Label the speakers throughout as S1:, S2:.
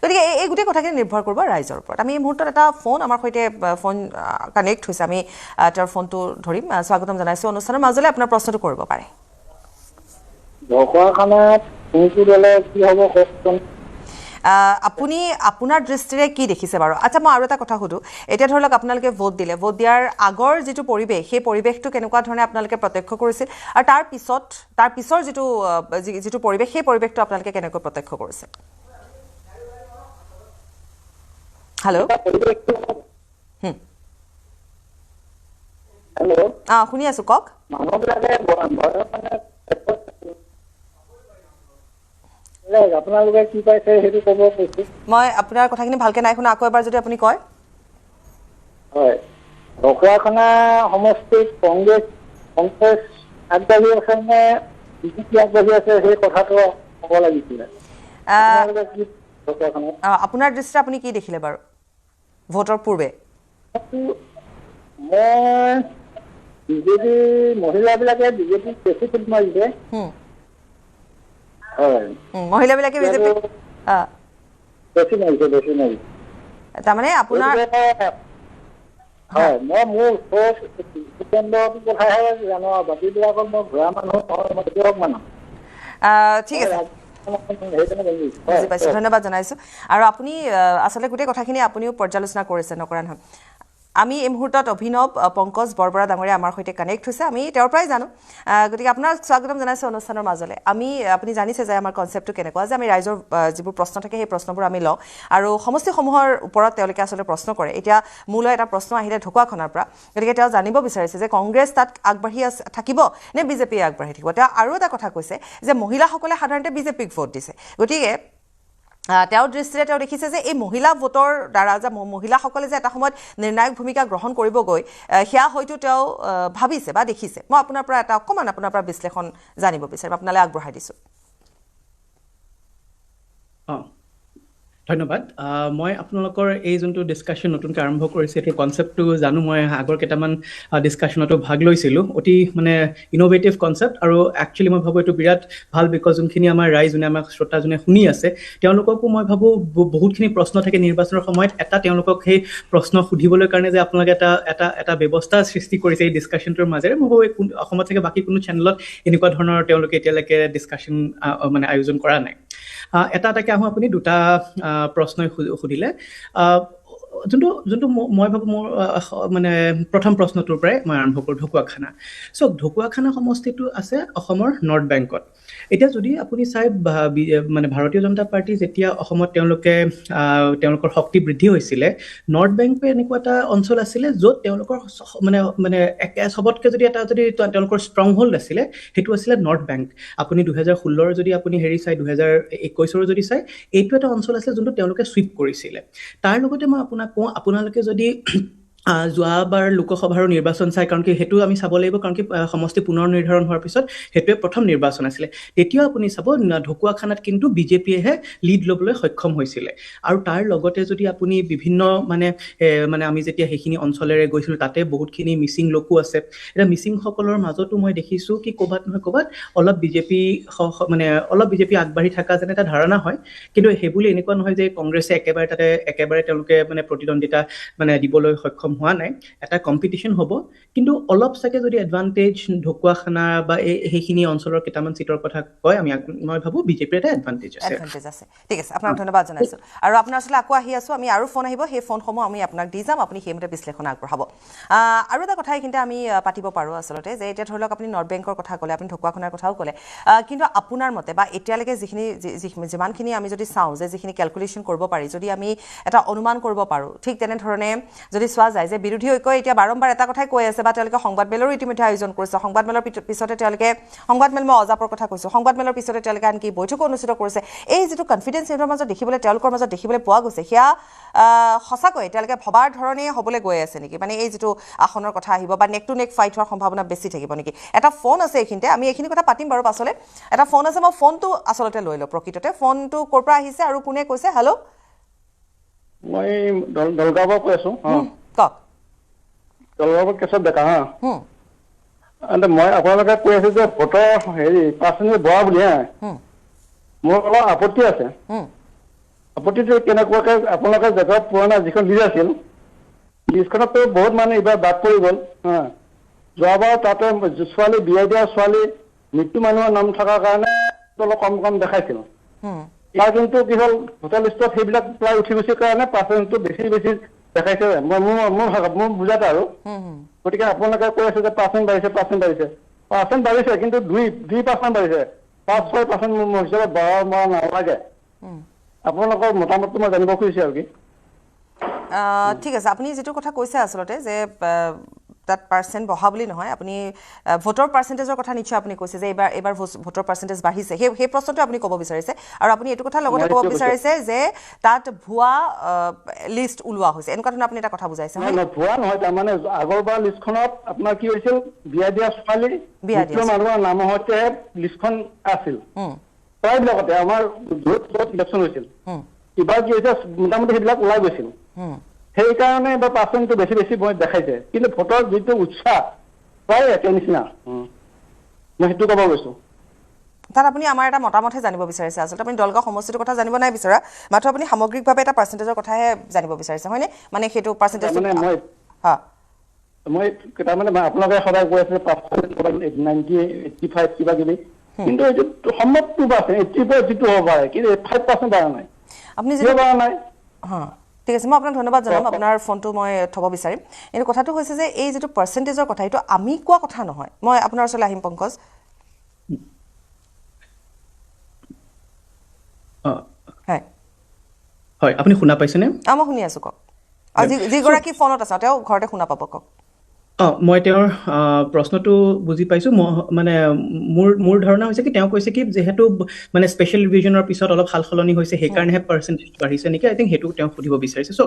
S1: গতিকে এই গোটেই কথাখিনি নিৰ্ভৰ কৰিব ৰাইজৰ ওপৰত আমি এই মুহূৰ্তত এটা ফোন আমাৰ সৈতে ফোন কানেক্ট হৈছে আমি তেওঁৰ ফোনটো ধৰিম স্বাগতম জনাইছোঁ অনুষ্ঠানৰ মাজলৈ আপোনাৰ প্ৰশ্নটো কৰিব পাৰে
S2: ঢকুৱাখানাত কোনটো দলে কি হ'ব কওকচোন
S1: আপুনি আপোনাৰ দৃষ্টিৰে কি দেখিছে বাৰু আচ্ছা মই আৰু এটা কথা সুধো এতিয়া ধৰি লওক আপোনালোকে ভোট দিয়াৰ আগৰ যিটো পৰিৱেশ সেই পৰিৱেশটো কেনেকুৱা ধৰণে আপোনালোকে প্ৰত্যক্ষ কৰিছিল আৰু তাৰ পিছৰ যিটো পৰিৱেশ সেই পৰিৱেশটো আপোনালোকে কেনেকৈ প্ৰত্যক্ষ কৰিছে হেল্ল' শুনি আছো কওক
S2: আপোনালোকে কি পাইছে সেইটো ক'ব কৈছে
S1: মই আপোনাৰ কথাখিনি ভালকে নাই শুনা আকৌ এবাৰ যদি আপুনি কয়
S2: হয় ঢকুৱাখানা সমষ্টিত কংগ্ৰেছ আগবাঢ়ি আছে নে বিজেপি আগবাঢ়ি আছে সেই কথাটো ক'ব লাগিছিলে
S1: আপোনাৰ দৃষ্টিত আপুনি কি দেখিলে বাৰু ভোটৰ পূৰ্বে
S2: মই বিজেপি মহিলাবিলাকে বিজেপিক বেছি ফুট মাৰিছে
S1: মহিলাবিলাকে বিজেপি
S2: বেছি মাৰিছে
S1: তাৰমানে আপোনাৰ
S2: হয় মই মোৰ কেন্দ্ৰটো কথাহে জানো আৰু বাকীবিলাকত মই ঘূৰা মানুহ মই কৃষক মানুহ
S1: ঠিক আছে বুজি পাইছোঁ ধন্যবাদ জনাইছোঁ আৰু আপুনি আচলতে গোটেই কথাখিনি আপুনিও পৰ্যালোচনা কৰিছে নকৰা নহয় আমি এই মুহূৰ্তত অভিনৱ পংকজ বৰবৰা ডাঙৰীয়া আমাৰ সৈতে কানেক্ট হৈছে আমি তেওঁৰ পৰাই জানো গতিকে আপোনাক স্বাগতম জনাইছোঁ অনুষ্ঠানৰ মাজলৈ আপুনি জানিছে যে আমাৰ কনচেপ্টটো কেনেকুৱা যে আমি ৰাইজৰ যিবোৰ প্ৰশ্ন থাকে সেই প্ৰশ্নবোৰ আমি লওঁ আৰু সমষ্টিসমূহৰ ওপৰত তেওঁলোকে আচলতে প্ৰশ্ন কৰে এতিয়া মোলৈ এটা প্ৰশ্ন আহিলে ঢকুৱাখনাৰ পৰা গতিকে তেওঁ জানিব বিচাৰিছে যে কংগ্ৰেছ তাত আগবাঢ়ি থাকিব নে বিজেপিয়ে আগবাঢ়ি থাকিব তেওঁ আৰু এটা কথা কৈছে যে মহিলাসকলে সাধাৰণতে বিজেপিক ভোট দিছে গতিকে তেওঁৰ দৃষ্টিৰে তেওঁ দেখিছে যে এই মহিলা ভোটৰ দ্বাৰা যে মহিলাসকলে যে এটা সময়ত নিৰ্ণায়ক ভূমিকা গ্ৰহণ কৰিবগৈ সেয়া হয়তো তেওঁ ভাবিছে বা দেখিছে মই আপোনাৰ পৰা এটা অকণমান আপোনাৰ পৰা বিশ্লেষণ জানিব বিচাৰিম আপোনালৈ আগবঢ়াই দিছোঁ
S3: ধন্যবাদ মই আপোনালোকৰ এই যোনটো ডিছকাশ্যন নতুনকৈ আৰম্ভ কৰিছে সেইটো কনচেপ্টটো জানো মই আগৰ কেইটামান ডিছকাশ্যনতো ভাগ লৈছিলোঁ অতি মানে ইন'ভেটিভ কনচেপ্ট আৰু একচুৱেলি মই ভাবোঁ এইটো বিৰাট ভাল বিকজ যোনখিনি আমাৰ ৰাইজ যোনে আমাক শ্ৰোতা যোনে শুনি আছে তেওঁলোককো মই ভাবোঁ বহুতখিনি প্ৰশ্ন থাকে নিৰ্বাচনৰ সময়ত তেওঁলোকক সেই প্ৰশ্ন সুধিবলৈ কাৰণে যে আপোনালোকে এটা ব্যৱস্থা সৃষ্টি কৰিছে এই ডিছকাশ্যনটোৰ মাজেৰে মই ভাবোঁ অসমত চাগে বাকী কোনো চেনেলত এনেকুৱা ধৰণৰ তেওঁলোকে এতিয়ালৈকে ডিছকাশ্যন মানে আয়োজন কৰা নাই এটাকে আহোঁ আপুনি দুটা প্ৰশ্নই সুধিলে যোনটো মই ভাবোঁ মোৰ মানে প্ৰথম প্ৰশ্নটোৰ পৰাই মই আৰম্ভ কৰোঁ ঢকুৱাখানা ঢকুৱাখানা সমষ্টিটো আছে অসমৰ নৰ্থ বেংকত এতিয়া যদি আপুনি চাই মানে ভাৰতীয় জনতা পাৰ্টি যেতিয়া অসমত তেওঁলোকৰ শক্তি বৃদ্ধি হৈছিলে নৰ্থ বেংকে এনেকুৱা এটা অঞ্চল আছিলে য'ত তেওঁলোকৰ মানে চবতকৈ যদি তেওঁলোকৰ ষ্ট্ৰং হোল্ড আছিলে সেইটো আছিলে নৰ্থ বেংক আপুনি 2016 যদি আপুনি চাই 2021 যদি চাই এইটো এটা অঞ্চল আছিলে যোনটো তেওঁলোকে চুইপ কৰিছিলে তাৰ লগতে মই আপোনাক কওঁ আপোনালোকে যদি যোৱাবাৰ লোকসভাৰ নিৰ্বাচন চাই কাৰণ কি সেইটো আমি চাব লাগিব কাৰণ কি সমষ্টি পুনৰ নিৰ্ধাৰণ হোৱাৰ পিছত সেইটোৱে প্ৰথম নিৰ্বাচন আছিলে তেতিয়াও আপুনি চাব ঢকুৱাখানাত কিন্তু বিজেপিয়েহে লিড ল'বলৈ সক্ষম হৈছিলে আৰু তাৰ লগতে যদি আপুনি বিভিন্ন মানে আমি যেতিয়া সেইখিনি অঞ্চলেৰে গৈছিলোঁ তাতে বহুতখিনি মিচিং লোকো আছে এতিয়া মিচিংসকলৰ মাজতো মই দেখিছোঁ কি ক'ৰবাত নহয় ক'ৰবাত অলপ বিজেপি আগবাঢ়ি থকা যেন এটা ধাৰণা হয় কিন্তু সেইবুলি এনেকুৱা নহয় যে কংগ্ৰেছে একেবাৰে তেওঁলোকে মানে প্ৰতিদ্বন্দ্বিতা মানে দিবলৈ সক্ষম হোৱা নাই এটা কম্পিটিশ্যন হ'ব কিন্তু অলপ চাগে যদি এডভান্টেজ ঢকুৱাখানা বা সেইখিনি অঞ্চলৰ কেইটামান চিটৰ কথা কয় মই ভাবোঁ বিজেপিৰ এটা এডভান্টেজ আছে
S1: ঠিক আছে আপোনাক ধন্যবাদ জনাইছোঁ আৰু আপোনাৰ ওচৰলৈ আকৌ আহি আছোঁ আমি আৰু ফোন আহিব সেই ফোনসমূহ আমি আপোনাক দি যাম আপুনি সেইমতে বিশ্লেষণ আগবঢ়াব আৰু এটা কথা এইখিনিতে আমি পাতিব পাৰোঁ আচলতে যে এতিয়া ধৰি লওক আপুনি নৰ্থ বেংকৰ কথা ক'লে আপুনি ঢকুৱাখানাৰ কথাও ক'লে কিন্তু আপোনাৰ মতে বা এতিয়ালৈকে যিমানখিনি আমি যদি চাওঁ যে যিখিনি কেলকুলেশ্যন কৰিব পাৰি যদি আমি এটা অনুমান কৰিব পাৰোঁ ঠিক তেনেধৰণে যদি চোৱা যায় যে বিৰোধী ঐক্যই এতিয়া বাৰম্বাৰ এটা কথাই কৈ আছে বা তেওঁলোকে সংবাদমেলৰো ইতিমধ্যে আয়োজন কৰিছে সংবাদমেলৰ পিছতে তেওঁলোকে সংবাদমেল মই অজাপৰ কথা কৈছোঁ সংবাদমেলৰ পিছতে তেওঁলোকে আনকি বৈঠকো অনুষ্ঠিত কৰিছে এই যিটো কনফিডেন্স সিহঁতৰ মাজত তেওঁলোকৰ মাজত দেখিবলৈ পোৱা গৈছে সেয়া সঁচাকৈ তেওঁলোকে ভবাৰ ধৰণে হ'বলৈ গৈ আছে নেকি মানে এই যিটো আসনৰ কথা আহিব বা নেক টু নেক ফাইট হোৱাৰ সম্ভাৱনা বেছি থাকিব নেকি এটা ফোন আছে এইখিনিতে আমি এইখিনি কথা পাতিম বাৰু পাছলৈ এটা ফোন আছে মই ফোনটো আচলতে লৈ লওঁ প্ৰকৃততে ফোনটো ক'ৰ পৰা আহিছে আৰু কোনে কৈছে হেল্ল'
S2: মই দলগাঁৱৰ পৰা কৈ আছোঁ
S1: কওক
S2: দলগাঁৱৰ কেশৱ ডেকা মই আপোনালোকে কৈ আছোঁ যে ভোটৰ পাৰ্চেণ্টেজ বঢ়া বুলি মোৰ অলপ আপত্তি আছে আপত্তিটো কেনেকুৱাকে আপোনালোকে জেগাত পুৰণা যিখন লিষ্ট আছিল লিষ্টখনততো বহুত মানুহ এইবাৰ বাদ পৰি গ'ল যোৱাবাৰ তাতে ছোৱালী বিয়া দিয়া ছোৱালী মৃত্যু মানুহৰ নাম থকাৰ কাৰণে অলপ কম কম দেখাইছিল ইয়াৰ কিন্তু কি হ'ল ভোটাৰ লিষ্টত সেইবিলাক প্ৰায় উঠি গৈছে কাৰণে পাৰ্চেণ্টটো বেছি বেছি দেখাইছে মোৰ বুজাত আৰু গতিকে আপোনালোকে কৈ আছে যে পাৰ্চেণ্ট বাঢ়িছে কিন্তু 2% বাঢ়িছে 5-6% মোৰ হিচাপত বঢ়াব নালাগে আপোনালোকৰ মতামতটো মই জানিব খুজিছোঁ আৰু কি
S1: ঠিক আছে আপুনি যেটো কথা কৈছে আসলতে যে that percent বহা বুলি নহয় আপুনি ভোটৰ পাৰ্সেন্টেজৰ কথা নিশ্চয় আপুনি কৈছে যে এবাৰ ভোটৰ পাৰ্সেন্টেজ বাঢ়িছে সেই প্ৰশ্নটো আপুনি ক'ব বিচাৰিছে আৰু আপুনি এটো কথা লগতে ক'ব বিচাৰিছে যে তাত ভুৱা লিষ্ট উলোৱা হৈছে এনেকুৱা ধৰণৰ আপুনি এটা কথা বুজাইছে
S2: হয় না ভুৱা নহয় তাৰ মানে আগৰবাৰ লিষ্টখনত আপোনাৰ কি হৈছিল বিয়া দিয়া ছোৱালী মৃত্যু মানুহৰ নাম হতে লিষ্টখন আছিল প্ৰায়বিলাকতে আমাৰ বহুত ইলেকশ্যন হৈছিল এবাৰ কি হৈছে মোটামুটি সেইবিলাক ওলাই গৈছিল সেইকাৰণে এবাৰ পাৰ্চেণ্টটো বেছি বেছি দেখাইছে কিন্তু ভোটৰ যিটো উৎসাহ প্ৰায় একে নিচিনা মই সেইটো ক'ব গৈছোঁ
S1: তাত আপুনি আমাৰ এটা মতামতহে জানিব বিচাৰিছে আচলতে আপুনি দলগাঁও সমষ্টিটোৰ কথা জানিব নাই বিচৰা মাত্ৰ আপুনি সামগ্ৰিকভাৱে এটা পাৰ্চেন্টেজৰ কথাহে জানিব বিচাৰিছে হয়নে মানে সেইটো পাৰ্চেন্টেজ
S2: মানে মই তাৰমানে আপোনালোকে সদায় কৈ আছে 90-85 কিবা কিবি কিন্তু এইটো সম্মত 2% 80% যিটো হ'ব পাৰে কিন্তু 5% বাঢ়া নাই
S1: আপুনি যিটো বাঢ়া নাই ঠিক আছে মই আপোনাক ধন্যবাদ জনাম আপোনাৰ ফোনটো মই থব বিচাৰিম এই কথাটো হৈছে যে এই যেটো পাৰ্সেন্টেজৰ কথা এইটো আমি কোৱা কথা নহয় মই আপোনাৰ ওচৰলৈ আহিম পংকজ
S3: হয় আপুনি শুনা পাইছেনে
S1: মই শুনি আছো কক আজি যিগৰাকী ফোনত আছে তেওঁ ঘৰতে শুনা পাব কক
S3: মই তেওঁৰ প্ৰশ্নটো বুজি পাইছো মানে মোৰ ধাৰণা হৈছে কি তেওঁ কৈছে কি যেহেতু মানে স্পেশাল ৰিভিজনৰ পিছত অলপ হালখলনি হৈছে সেইকাৰণেহে পাৰ্সেন্টেজ বাঢ়িছে নেকি আই থিংক হেতু তেওঁ সুধিব বিচাৰিছে সো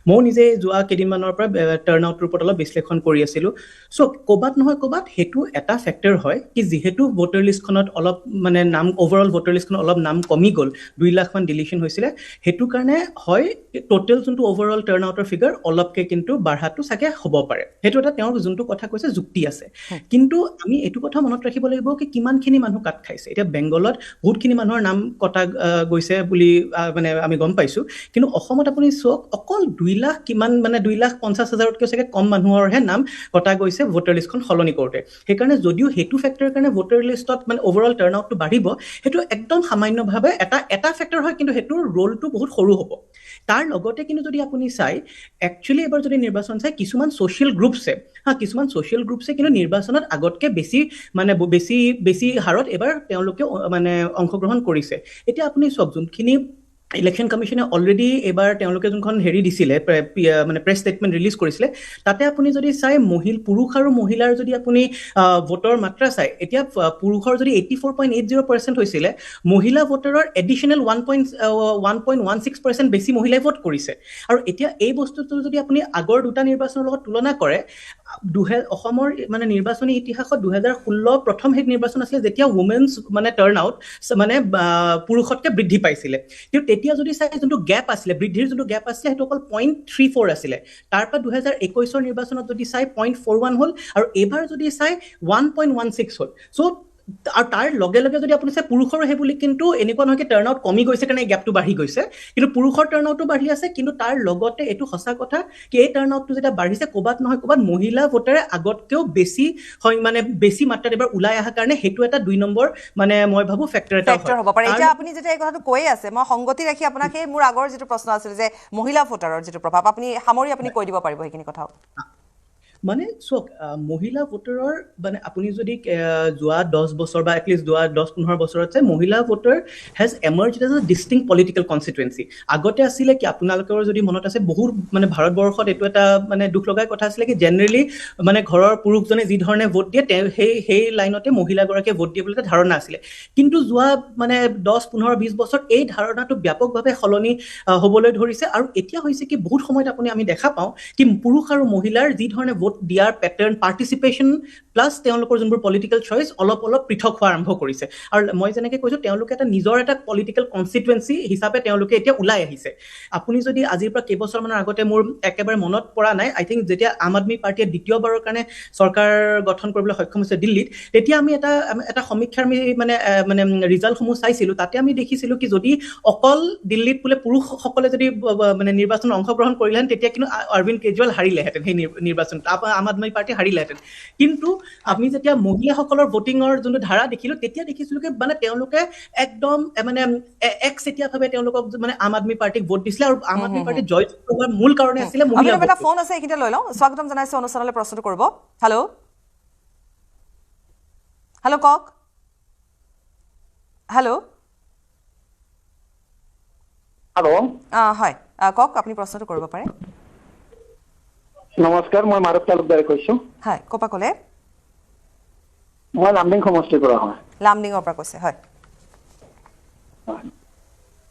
S3: মই নিজে যোৱা কেদিনমানৰ পৰা টাৰ্ন আউটৰ ওপৰত অলপ বিশ্লেষণ কৰি আছিলো সো ক'বাত নহয় ক'বাত হেতু এটা ফেক্টৰ হয় কি যেহেতু ভোটাৰ লিষ্টখনত অলপ মানে নাম ওভাৰঅল ভোটাৰ লিষ্টখনত অলপ নাম কমি গ'ল 2 লাখ মান ডিলিশন হৈছিলে হেতু কাৰণে হয় টোটাল যোনটো ওভাৰঅল টাৰ্ন আউটৰ ফিগাৰ অলপকে কিন্তু বাঢ়াটো চাগে হ'ব পাৰে হেতু এটা তেওঁ যোনটো কথা কৈছে যুক্তি আছে কিন্তু আমি এটো কথা মনত ৰাখিব লাগিব কি কিমানখিনি মানুহ কাট খাইছে এটা বেংগলত বহুতখিনি মানুহৰ নাম কটা গৈছে বুলি মানে আমি গম পাইছো কিন্তু অসমত আপুনি চক অকল 2 লাখ কিমান মানে 2,50,000তকৈ চাগে কম মানুহৰহে নাম কটা গৈছে ভোটাৰ লিষ্টখন হলনি কৰোতে সেইকাৰণে যদিও হেতু ফেক্টৰৰ কাৰণে ভোটাৰ লিষ্টত মানে ওভাৰঅল টাৰ্ন আউটটো বাঢ়িব হেতু একদম সামান্যভাৱে এটা ফেক্টৰ হয় কিন্তু হেতুৰ ৰোলটো বহুত সৰু হ'ব তাৰ লগতে কিন্তু যদি আপুনি চাই একচুয়ালি এবাৰ যদি নিৰ্বাচন চাই কিছুমান সোশ্যাল গ্ৰুপছে কিছুমান সোশ্যাল গ্ৰুপছে কিন্তু নিৰ্বাচনত আগতকে বেছি মানে বেছি হাৰত এবাৰ তেওঁলোকে মানে অংশগ্ৰহণ কৰিছে এতিয়া আপুনি সব যোনখিনি ইলেকশন কমিশনে অলৰেডি এবাৰ তেওঁলোকে যোনখন হেৰি দিছিলে মানে প্ৰেছ ষ্টেটমেন্ট ৰিলিজ কৰিছিলে তাতে আপুনি যদি চাই পুৰুষ আৰু মহিলাৰ যদি আপুনি ভোটৰ মাত্ৰা চাই এতিয়া পুৰুষৰ যদি 84.80% হৈছিলে মহিলা ভোটাৰৰ এডিশনাল 1.16% বেছি মহিলাই ভোট কৰিছে আৰু এতিয়া এই বস্তুটো যদি আপুনি আগৰ দুটা নিৰ্বাচনৰ লগত তুলনা কৰে অসমৰ মানে নিৰ্বাচনী ইতিহাসত 2016 প্ৰথম হেড নিৰ্বাচন আছিল যেতিয়া ওমেন্স মানে টাৰ্ন আউট মানে পুৰুষতকে বৃদ্ধি পাইছিলে কিন্তু তেতিয়া যদি চাই যোনটো গ্যাপ আছিলে বৃদ্ধিৰ যোনটো গ্যাপ আছিলে হেতু অকল 0.34 আছিলে তাৰপা 2021 ৰ নিৰ্বাচনত যদি চাই 0.41 হল আৰু এবাৰ যদি চাই 1.16 হল সো আৰু তাৰ লগে লগে যদি আপুনি চাই পুৰুষৰ হে বুলি কিন্তু এনেকুৱা নহয় কি টাৰ্ন আউট কমি গৈছে কাৰণে গ্যাপটো বাঢ়ি গৈছে কিন্তু পুৰুষৰ টাৰ্ন আউটটো বাঢ়ি আছে কিন্তু তাৰ লগতে এটো সঁচা কথা কি এই টাৰ্ন আউটটো যেটা বাঢ়িছে ক'বাত নহয় ক'বাত মহিলা ভোটাৰে আগতকেও বেছি হয় মানে বেছি মাত্ৰাত এবাৰ ওলাই অহা কাৰণে হেতু এটা 2 নম্বৰ মানে মই ভাবো ফেক্টৰ এটা
S1: হ'ব পাৰে এতিয়া আপুনি যেটা এই কথাটো কৈ আছে মই সংগতি ৰাখি আপোনাক এই মোৰ আগৰ যেটো প্ৰশ্ন আছিল যে মহিলা ভোটাৰৰ যেটো প্ৰভাৱ আপুনি সামৰি আপুনি কৈ দিব পাৰিব এইখিনি কথা
S3: মানে চক মহিলা ভোটাৰৰ মানে আপুনি যদি যোৱা 10 বছৰ বা এটলিষ্ট যোৱা 10-15 বছৰত চাই মহিলা voter has emerged as a distinct political constituency আগতে আছিলে কি আপোনালোকৰ যদি মনত আছে বহুত মানে ভাৰতবৰ্ষত এটো এটা মানে দুখ লগাই কথা আছিলে কি জেনাৰেলি মানে ঘৰৰ পুৰুষজনে যি ধৰণে ভোট দিয়ে সেই লাইনতে মহিলাগৰাকীয়ে ভোট দিয়ে বুলি এটা ধাৰণা আছিলে কিন্তু যোৱা মানে 10-15-20 বছৰ এই ধাৰণাটো ব্যাপকভাৱে খলনি হ'বলৈ ধৰিছে আৰু এতিয়া হৈছে কি বহুত সময়ত আমি দেখা পাওঁ কি পুৰুষ আৰু মহিলাৰ যি ধৰণে ভোট ভোট দিয়াৰ পেটাৰ্ণ পাৰ্টিচিপেশ্যন প্লাছ তেওঁলোকৰ যোনবোৰ পলিটিকেল চইচ অলপ পৃথক হোৱা আৰম্ভ কৰিছে আৰু মই যেনেকৈ কৈছোঁ তেওঁলোকে এটা নিজৰ এটা পলিটিকেল কনষ্টিটুৱেঞ্চি হিচাপে তেওঁলোকে এতিয়া ওলাই আহিছে আপুনি যদি আজিৰ পৰা কেইবছৰমানৰ আগতে মোৰ একেবাৰে মনত পৰা নাই আই থিংক যেতিয়া আম আদমি পাৰ্টিয়ে দ্বিতীয়বাৰৰ কাৰণে চৰকাৰ গঠন কৰিবলৈ সক্ষম হৈছে দিল্লীত তেতিয়া আমি এটা সমীক্ষাৰ মানে ৰিজাল্টসমূহ চাইছিলোঁ তাতে আমি দেখিছিলোঁ কি যদি অকল দিল্লীত বোলে পুৰুষসকলে যদি মানে নিৰ্বাচনত অংশগ্ৰহণ কৰিলেহেঁতেন তেতিয়া কিন্তু অৰবিন্দ কেজৰিৱাল হাৰিলেহেঁতেন সেই নিৰ্বাচনত আম আদমি পাৰ্টি হাৰিলেহেঁতেন কিন্তু আমি যেতিয়া মহিলাসকলৰ ভোটিঙৰ যোনটো ধাৰা দেখিলোঁ তেতিয়া দেখিছিলোঁ কি মানে তেওঁলোকে একদম মানে একচেটিয়াভাৱে তেওঁলোকক মানে আম আদমি পাৰ্টিক ভোট দিছিলে আৰু আম আদমি পাৰ্টি জয় হোৱাৰ মূল কাৰণে আছিলে মহিলা
S1: এটা ফোন আছে এইখিনিতে লৈ লওঁ স্বাগতম জনাইছোঁ অনুষ্ঠানলৈ প্ৰস্তুত কৰিব হেল্ল' হেল্ল' কওক হেল্ল' হয় কওক আপুনি প্ৰশ্নটো কৰিব পাৰে
S2: নমস্কাৰ মই মাৰুফ তালুকদাৰে কৈছোঁ
S1: হয় ক'ৰ পৰা ক'লে
S2: মই লামডিং সমষ্টিৰ পৰা হয়
S1: লামডিঙৰ পৰা কৈছে হয়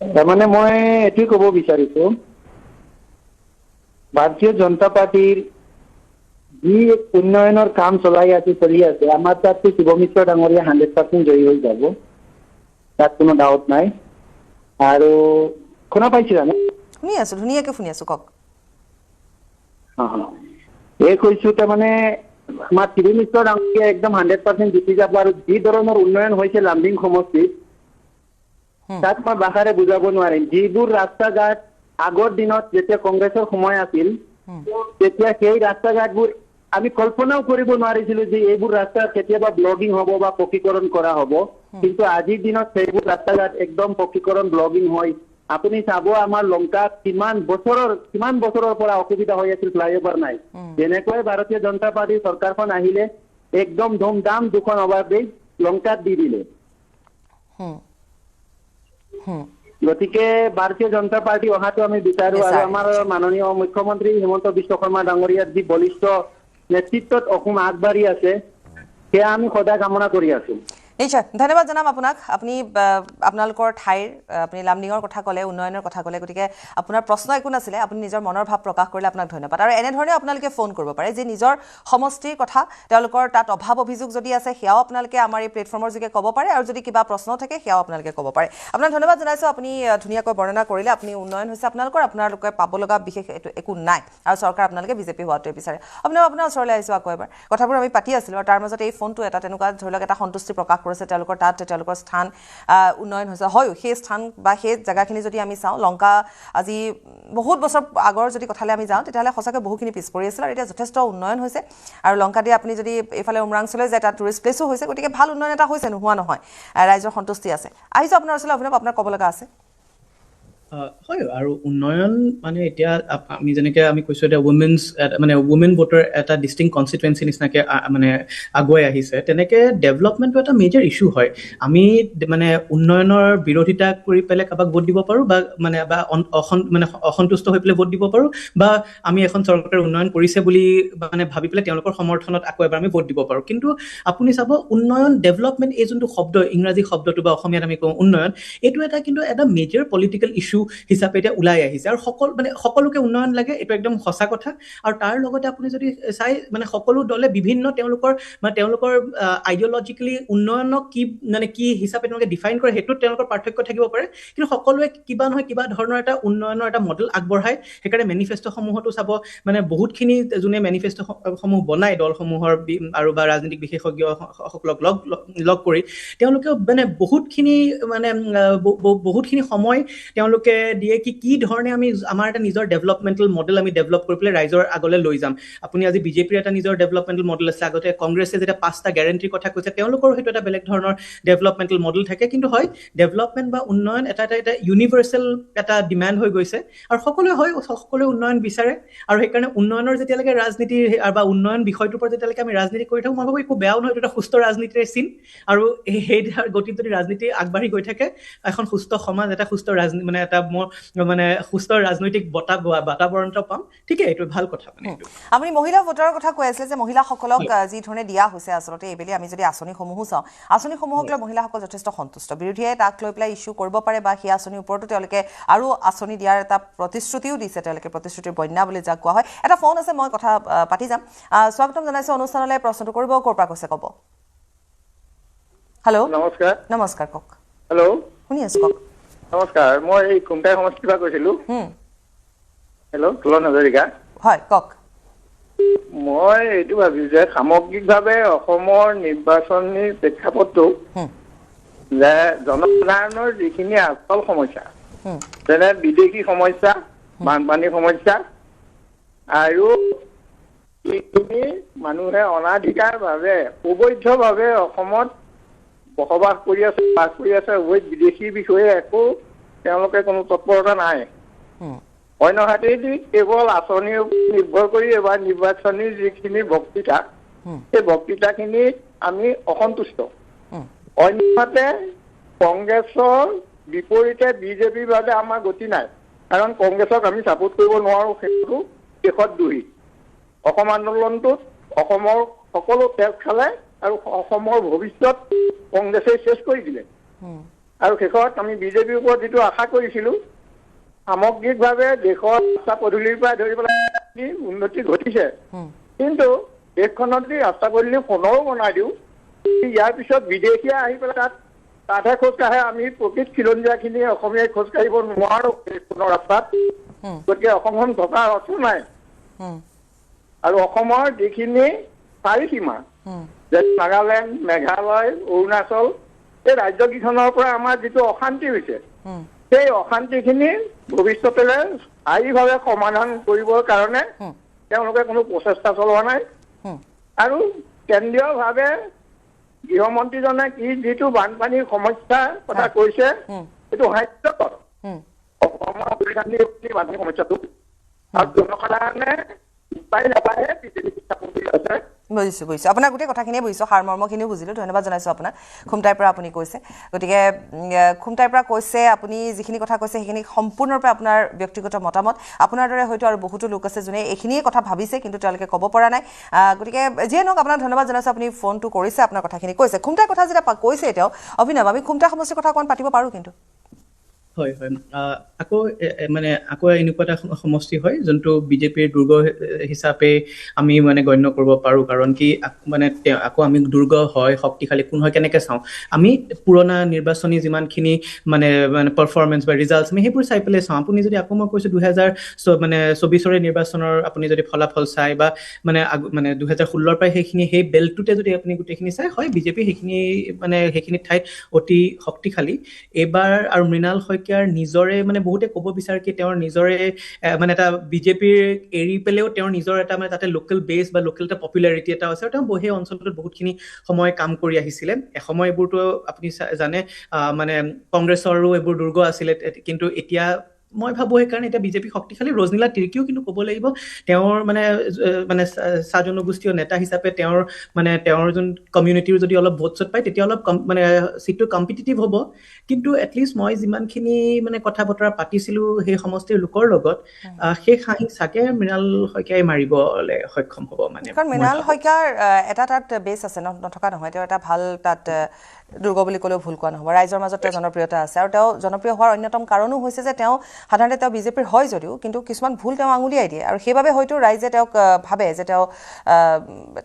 S2: তাৰমানে মই এইটোৱে ক'ব বিচাৰিছোঁ ভাৰতীয় জনতা পাৰ্টিৰ যি উন্নয়নৰ কাম চলি আছে আমাৰ তাততো শিৱ মিত্ৰ ডাঙৰীয়া 100% জয়ী হৈ যাব তাত কোনো ডাউট নাই আৰু শুনা পাইছে জানো
S1: শুনি আছোঁ ধুনীয়াকৈ শুনি আছোঁ কওক
S2: এই কৈছোঁ তাৰমানে আমাৰ শিৱ মিত্ৰ ডাঙৰীয়া একদম 100% জিকি যাব আৰু যি ধৰণৰ উন্নয়ন হৈছে লামডিং সমষ্টিত তাত মই ভাষাৰে বুজাব নোৱাৰিম যিবোৰ ৰাস্তা ঘাট আগৰ দিনত যেতিয়া কংগ্ৰেছৰ সময় আছিল তেতিয়া সেই ৰাস্তা ঘাটবোৰ আমি কল্পনাও কৰিব নোৱাৰিছিলোঁ যে এইবোৰ ৰাস্তা কেতিয়াবা ব্লগিং হ'ব বা পকীকৰণ কৰা হ'ব কিন্তু আজিৰ দিনত সেইবোৰ ৰাস্তা ঘাট একদম পকীকৰণ ব্লগিং হয় আপুনি চাব আমাৰ লংকাত কিমান বছৰৰ পৰা অসুবিধা হৈ আছিল ফ্লাইঅভাৰ নাই যেনেকৈ ভাৰতীয় জনতা পাৰ্টিৰ চৰকাৰখন আহিলে একদম ধুমধাম দুখন অভাৰব্ৰিজ লংকাত দি দিলে গতিকে ভাৰতীয় জনতা পাৰ্টি অহাটো আমি বিচাৰো আৰু আমাৰ মাননীয় মুখ্যমন্ত্ৰী হিমন্ত বিশ্ব শৰ্মা ডাঙৰীয়াৰ যি বলিষ্ঠ নেতৃত্বত অসম আগবাঢ়ি আছে সেয়া আমি সদায় কামনা কৰি আছো
S1: নিশ্চয় ধন্যবাদ জনাম আপোনাক আপুনি আপোনালোকৰ ঠাইৰ আপুনি লামডিঙৰ কথা ক'লে উন্নয়নৰ কথা ক'লে গতিকে আপোনাৰ প্ৰশ্ন একো নাছিলে আপুনি নিজৰ মনৰ ভাৱ প্ৰকাশ কৰিলে আপোনাক ধন্যবাদ আৰু এনেধৰণে আপোনালোকে ফোন কৰিব পাৰে যে নিজৰ সমষ্টিৰ কথা তেওঁলোকৰ তাত অভাৱ অভিযোগ যদি আছে সেয়াও আপোনালোকে আমাৰ এই প্লেটফৰ্মৰ যোগে ক'ব পাৰে আৰু যদি কিবা প্ৰশ্ন থাকে সেয়াও আপোনালোকে ক'ব পাৰে আপোনাক ধন্যবাদ জনাইছোঁ আপুনি ধুনীয়াকৈ বৰ্ণনা কৰিলে আপুনি উন্নয়ন হৈছে আপোনালোকে পাব লগা বিশেষ একো নাই আৰু চৰকাৰ আপোনালোকে বিজেপি হোৱাটোৱে বিচাৰে আপোনাৰ ওচৰলৈ আহিছোঁ আকৌ এবাৰ কথাবোৰ আমি পাতি আছিলোঁ আৰু তাৰ মাজত এই ফোনটো এটা তেনেকুৱা ধৰি লওক এটা সন্তুষ্টি প্ৰকাশ কৰিছে তেওঁলোকৰ তাত তেওঁলোকৰ স্থান উন্নয়ন হৈছে হয় সেই স্থান বা সেই জেগাখিনি যদি আমি চাওঁ লংকা আজি বহুত বছৰ আগৰ যদি কথালৈ আমি যাওঁ তেতিয়াহ'লে সঁচাকৈ বহুখিনি পিছ পৰি আছিল আৰু এতিয়া যথেষ্ট উন্নয়ন হৈছে আৰু লংকা দি আপুনি যদি এইফালে উমৰাংচলৈ যায় তাত টুৰিষ্ট প্লেচো হৈছে গতিকে ভাল উন্নয়ন এটা হৈছে নোহোৱা নহয় ৰাইজৰ সন্তুষ্টি আছে আহিছোঁ আপোনাৰ ওচৰলৈ অভিনৱ আপোনাৰ ক'ব লগা আছে
S3: হয় আৰু উন্নয়ন মানে এতিয়া আমি যেনেকৈ আমি কৈছোঁ এতিয়া উমেন ভোটৰ এটা ডিষ্টিংক্ট কনষ্টিটুৱেঞ্চি নিচিনাকৈ মানে আগুৱাই আহিছে তেনেকৈ ডেভেলপমেণ্টটো এটা মেজৰ ইছ্যু হয় আমি মানে উন্নয়নৰ বিৰোধিতা কৰি পেলাই কাৰোবাক ভোট দিব পাৰোঁ বা অসন্তুষ্ট হৈ পেলাই ভোট দিব পাৰোঁ বা আমি এখন চৰকাৰে উন্নয়ন কৰিছে বুলি মানে ভাবি পেলাই তেওঁলোকৰ সমৰ্থনত আকৌ এবাৰ আমি ভোট দিব পাৰোঁ কিন্তু আপুনি চাব উন্নয়ন ডেভেলপমেণ্ট এই যোনটো শব্দ ইংৰাজী শব্দটো বা অসমীয়াত আমি কওঁ উন্নয়ন এইটো কিন্তু এটা মেজৰ পলিটিকেল ইছ্যু হিচাপে এতিয়া ওলাই আহিছে আৰু সকলোকে উন্নয়ন লাগে এইটো একদম সঁচা কথা আৰু তাৰ লগতে আপুনি যদি চাই মানে সকলো দলে বিভিন্ন তেওঁলোকৰ আইডিঅলজিকেলি উন্নয়নক কি হিচাপে তেওঁলোকে ডিফাইন কৰে সেইটোত তেওঁলোকৰ পাৰ্থক্য থাকিব পাৰে কিন্তু সকলোৱে কিবা নহয় কিবা ধৰণৰ এটা উন্নয়নৰ এটা মডেল আগবঢ়ায় সেইকাৰণে মেনিফেষ্টোসমূহতো চাব মানে বহুতখিনি যোনে মেনিফেষ্টোসমূহ বনায় দলসমূহৰ আৰু বা ৰাজনীতিক বিশেষজ্ঞসকলক লগ কৰি তেওঁলোকেও মানে বহুতখিনি সময় তেওঁলোকে দিয়ে কি ধৰণে আমি আমাৰ এটা নিজৰ ডেভেলপমেণ্টেল মডেল আমি ডেভেলপ কৰি পেলাই ৰাইজৰ আগলৈ লৈ যাম আপুনি আজি বিজেপিৰ এটা নিজৰ ডেভেলপমেণ্টেল মডেল আছে আগতে কংগ্ৰেছে যেতিয়া 5টা গেৰেণ্টিৰ কথা কৈছে তেওঁলোকৰো সেইটো এটা বেলেগ ধৰণৰ ডেভেলপমেণ্টেল মডেল থাকে কিন্তু হয় ডেভেলপমেণ্ট বা উন্নয়ন এটা ইউনিভাৰ্চেল এটা ডিমাণ্ড হৈ গৈছে আৰু সকলোৱে উন্নয়ন বিচাৰে আৰু সেইকাৰণে উন্নয়নৰ যেতিয়ালৈকে ৰাজনীতি বা উন্নয়ন বিষয়টোৰ পৰা যেতিয়ালৈকে আমি ৰাজনীতি কৰি থাকোঁ মই ভাবোঁ একো বেয়াও নহয় এইটো এটা সুস্থ ৰাজনীতিৰে চিন আৰু সেই গতিত যদি ৰাজনীতি আগবাঢ়ি গৈ থাকে এখন সুস্থ সমাজ এটা সুস্থ ৰাজনীতি মানে এটা মোৰ মানে সুস্থ ৰাজনৈতিক বাতাবৰণটা পাম ঠিকে এইটো ভাল কথা মানে এইটো
S1: আপুনি মহিলা ভোটাৰৰ কথা কৈ আছিলে যে মহিলাসকলক যি ধৰণে দিয়া হৈছে আচলতে এইবেলি আমি যদি আঁচনিসমূহো চাওঁ আঁচনিসমূহক লৈ মহিলাসকল যথেষ্ট সন্তুষ্ট বিৰোধীয়ে তাক লৈ পেলাই ইস্যু কৰিব পাৰে বা সেই আঁচনিৰ ওপৰতো তেওঁলোকে আৰু আঁচনি দিয়াৰ এটা প্ৰতিশ্ৰুতিও দিছে তেওঁলোকে প্ৰতিশ্ৰুতিৰ বন্যা বুলি যাক কোৱা হয় এটা ফোন আছে মই কথা পাতি যাম স্বাগতম জনাইছো অনুষ্ঠানলৈ প্ৰশ্নটো কৰিব ক'ৰ পৰা কৈছে ক'ব হেল্ল'
S2: নমস্কাৰ
S1: নমস্কাৰ কওক
S2: হেল্ল'
S1: শুনি আছো কওক
S2: নমস্কাৰ মই এই খুমটাই সমষ্টিৰ পৰা কৈছিলোঁ হেল্ল' তুলন হাজৰিকা
S1: হয় কওক
S2: মই এইটো ভাবিছোঁ যে সামগ্ৰিকভাৱে অসমৰ নিৰ্বাচনী প্ৰেক্ষাপটটো যে জনসাধাৰণৰ যিখিনি আচল সমস্যা যেনে বিদেশী সমস্যা বানপানী সমস্যা আৰু যিখিনি মানুহে অনাধিকাৰভাৱে অবৈধভাৱে অসমত বসবাস কৰি আছে বাস কৰি আছে অবৈধ বিদেশীৰ বিষয়ে একো তেওঁলোকে কোনো তৎপৰতা নাই অন্যহাতেদি কেৱল আঁচনিৰ ওপৰত নিৰ্ভৰ কৰি এবাৰ নিৰ্বাচনী যিখিনি বক্তৃতা সেই বক্তৃতাখিনি আমি অসন্তুষ্ট অন্যহাতে কংগ্ৰেছৰ বিপৰীতে বিজেপিৰ বাবে আমাৰ গতি নাই কাৰণ কংগ্ৰেছক আমি ছাপোৰ্ট কৰিব নোৱাৰোঁ সেইটো দেশত দোষী অসম আন্দোলনটোত অসমৰ সকলো তেজ খালে আৰু অসমৰ ভৱিষ্যত কংগ্ৰেছে শেষ কৰি দিলে আৰু শেষত আমি বিজেপিৰ ওপৰত যিটো আশা কৰিছিলোঁ সামগ্ৰিকভাৱে দেশৰ ৰাস্তা পদূলিৰ পৰা ধৰি পেলাই উন্নতি ঘটিছে কিন্তু দেশখনত যদি ৰাস্তা পদূলি পুনৰ বনাই দিওঁ ইয়াৰ পিছত বিদেশীয়ে আহি পেলাই তাতহে খোজকাঢ়ে আমি প্ৰকৃত খিলঞ্জীয়াখিনি অসমীয়াই খোজকাঢ়িব নোৱাৰোঁ পুনৰ ৰাস্তাত গতিকে অসমখন থকাৰ অৰ্থ নাই আৰু অসমৰ যিখিনি চাৰিসীমা যেনে নাগালেণ্ড মেঘালয় অৰুণাচল এই ৰাজ্যকেইখনৰ পৰা আমাৰ যিটো অশান্তি হৈছে সেই অশান্তিখিনি ভৱিষ্যতলৈ স্থায়ীভাৱে সমাধান কৰিবৰ কাৰণে তেওঁলোকে কোনো প্ৰচেষ্টা চলোৱা নাই আৰু কেন্দ্ৰীয়ভাৱে গৃহমন্ত্ৰীজনে যিটো বানপানীৰ সমস্যাৰ কথা কৈছে সেইটো হাস্যকৰ অসমৰ বানপানীৰ সমস্যাটো আৰু জনসাধাৰণে উপায় নাপায় আছে
S1: বুজিছোঁ আপোনাৰ গোটেই কথাখিনিয়ে বুজিছোঁ সাৰমৰ্মখিনিও বুজিলোঁ ধন্যবাদ জনাইছোঁ আপোনাক খুমটাইৰ পৰা আপুনি কৈছে গতিকে খুমটাইৰ পৰা কৈছে আপুনি যিখিনি কথা কৈছে সেইখিনি সম্পূৰ্ণৰূপে আপোনাৰ ব্যক্তিগত মতামত আপোনাৰ দৰে হয়তো আৰু বহুতো লোক আছে যোনে এইখিনিয়ে কথা ভাবিছে কিন্তু তেওঁলোকে ক'ব পৰা নাই গতিকে যিয়ে নহওক আপোনাক ধন্যবাদ জনাইছোঁ আপুনি ফোনটো কৰিছে আপোনাৰ কথাখিনি কৈছে খুমটাইৰ কথা যেতিয়া কৈছে এতিয়াও অভিনৱ আমি খুমটাই সমষ্টিৰ কথা অকণমান পাতিব পাৰোঁ কিন্তু
S3: হয় হয় আকৌ মানে আকৌ এনেকুৱা এটা সমষ্টি হয় যোনটো বিজেপিৰ দুৰ্গ হিচাপে আমি মানে গণ্য কৰিব পাৰোঁ কাৰণ কি মানে আকৌ আমি দুৰ্গ হয় শক্তিশালী কোন হয় কেনেকৈ চাওঁ আমি পুৰণা নিৰ্বাচনী যিমানখিনি মানে পাৰফৰ্মেঞ্চ বা ৰিজাল্টছ আমি সেইবোৰ চাই পেলাই চাওঁ আপুনি যদি আকৌ মই কৈছোঁ 2024 নিৰ্বাচনৰ আপুনি যদি ফলাফল চাই বা মানে 2016 পৰাই সেই বেল্টটোতে যদি আপুনি গোটেইখিনি চাই হয় বিজেপি সেইখিনি ঠাইত অতি শক্তিশালী এইবাৰ আৰু মৃণাল শইকীয়াৰ নিজৰে মানে বহুতে ক'ব বিচাৰে কি তেওঁৰ নিজৰে মানে এটা বিজেপিৰ এৰি পেলেও তেওঁৰ নিজৰ এটা মানে তাতে লোকেল বেছ বা লোকেল এটা পপুলাৰিটি এটা আছে আৰু তেওঁ সেই অঞ্চলটোত বহুতখিনি সময় কাম কৰি আহিছিলে এসময় এইবোৰতো আপুনি জানে মানে কংগ্ৰেছৰো এইবোৰ দুৰ্গ আছিলে কিন্তু এতিয়া মই ভাবোঁ সেইকাৰণে এতিয়া বিজেপি শক্তিশালী ৰজনীলা তিৰ্কীও কিন্তু ক'ব লাগিব তেওঁৰ মানে চাহ জনগোষ্ঠীয় নেতা হিচাপে তেওঁৰ যোন কমিউনিটিৰ যদি অলপ ভোট চট পায় তেতিয়া অলপ মানে চিটটো কম্পিটিটিভ হ'ব কিন্তু এটলিষ্ট মই যিমানখিনি মানে কথা বতৰা পাতিছিলোঁ সেই সমষ্টিৰ লোকৰ লগত সেই হাঁহি চাগে মৃণাল শইকীয়াই মাৰিবলৈ সক্ষম হ'ব মানে
S1: কাৰণ মৃণাল শইকীয়াৰ এটা তাত বেছ আছে নথকা নহয় তেওঁ এটা ভাল তাত দুৰ্গ বুলি ক'লেও ভুল কোৱা নহ'ব ৰাইজৰ মাজত তেওঁ জনপ্ৰিয়তা আছে আৰু তেওঁ জনপ্ৰিয় হোৱাৰ অন্যতম কাৰণো হৈছে যে তেওঁ সাধাৰণতে তেওঁ বিজেপিৰ হয় যদিও কিন্তু কিছুমান ভুল তেওঁ আঙুলিয়াই দিয়ে আৰু সেইবাবে হয়তো ৰাইজে তেওঁক ভাবে যে তেওঁ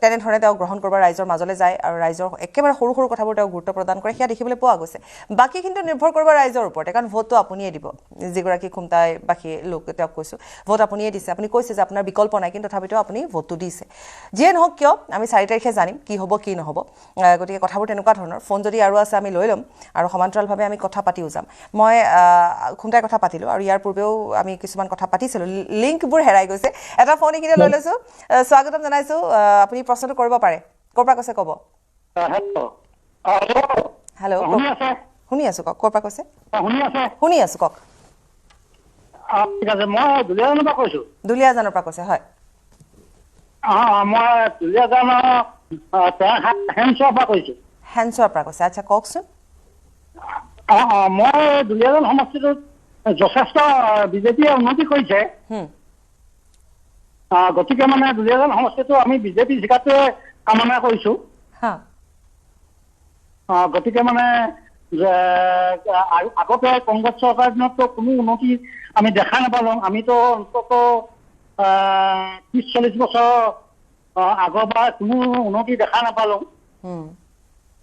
S1: তেনেধৰণে তেওঁ গ্ৰহণ কৰিব ৰাইজৰ মাজলৈ যায় আৰু ৰাইজৰ একেবাৰে সৰু সৰু কথাবোৰ তেওঁ গুৰুত্ব প্ৰদান কৰে সেয়া দেখিবলৈ পোৱা গৈছে বাকী কিন্তু নিৰ্ভৰ কৰিব ৰাইজৰ ওপৰতে কাৰণ ভোটটো আপুনিয়ে দিব যিগৰাকী খুমটাইবাসী লোক তেওঁক কৈছোঁ ভোট আপুনিয়ে দিছে আপুনি কৈছে যে আপোনাৰ বিকল্প নাই কিন্তু তথাপিতো আপুনি ভোটটো দিছে যিয়ে নহওক কিয় আমি 4 তাৰিখে জানিম কি হ'ব কি নহ'ব গতিকে কথাবোৰ তেনেকুৱা ধৰণৰ ফোন যদি আৰু আছে আমি লৈ ল'ম আৰু সমান্তৰালভাৱে আমি কথা পাতিও যাম মই খুমটাই কথা পাতিলোঁ আৰু ইয়াৰ পূৰ্বেও আমি কিছুমান কথা পাতিছিলোঁ লিংকবোৰ হেৰাই গৈছে এটা ফোন এইখিনি লৈ লৈছোঁ স্বাগতম জনাইছোঁ আপুনি প্ৰশ্নটো কৰিব পাৰে ক'ৰ পৰা কৈছে ক'ব হেল্ল' শুনি আছোঁ কওক ক'ৰ পৰা কৈছে শুনি আছোঁ কওক
S2: ঠিক আছে মই দুলীয়াজানৰ পৰা কৈছোঁ
S1: দুলীয়াজানৰ পৰা কৈছে হয়
S2: মই দুলীয়াজানৰ হেমচোৱাৰ পৰা কৈছোঁ
S1: হেনচোৱাৰ পৰা কৈছে আচ্ছা কওকচোন
S2: মই দুলীয়াজান সমষ্টিটোত যথেষ্ট বিজেপিয়ে উন্নতি কৰিছে গতিকে মানে দুলীয়াজান সমষ্টিটো আমি বিজেপি জিকাটোৱে কামনা কৰিছো
S1: হা
S2: গতিকে মানে আগতে কংগ্ৰেছ চৰকাৰ দিনততো কোনো উন্নতি আমি দেখা নাপালোঁ আমিতো অন্তত 30-40 বছৰ আগৰ পৰা কোনো উন্নতি দেখা নাপালোঁ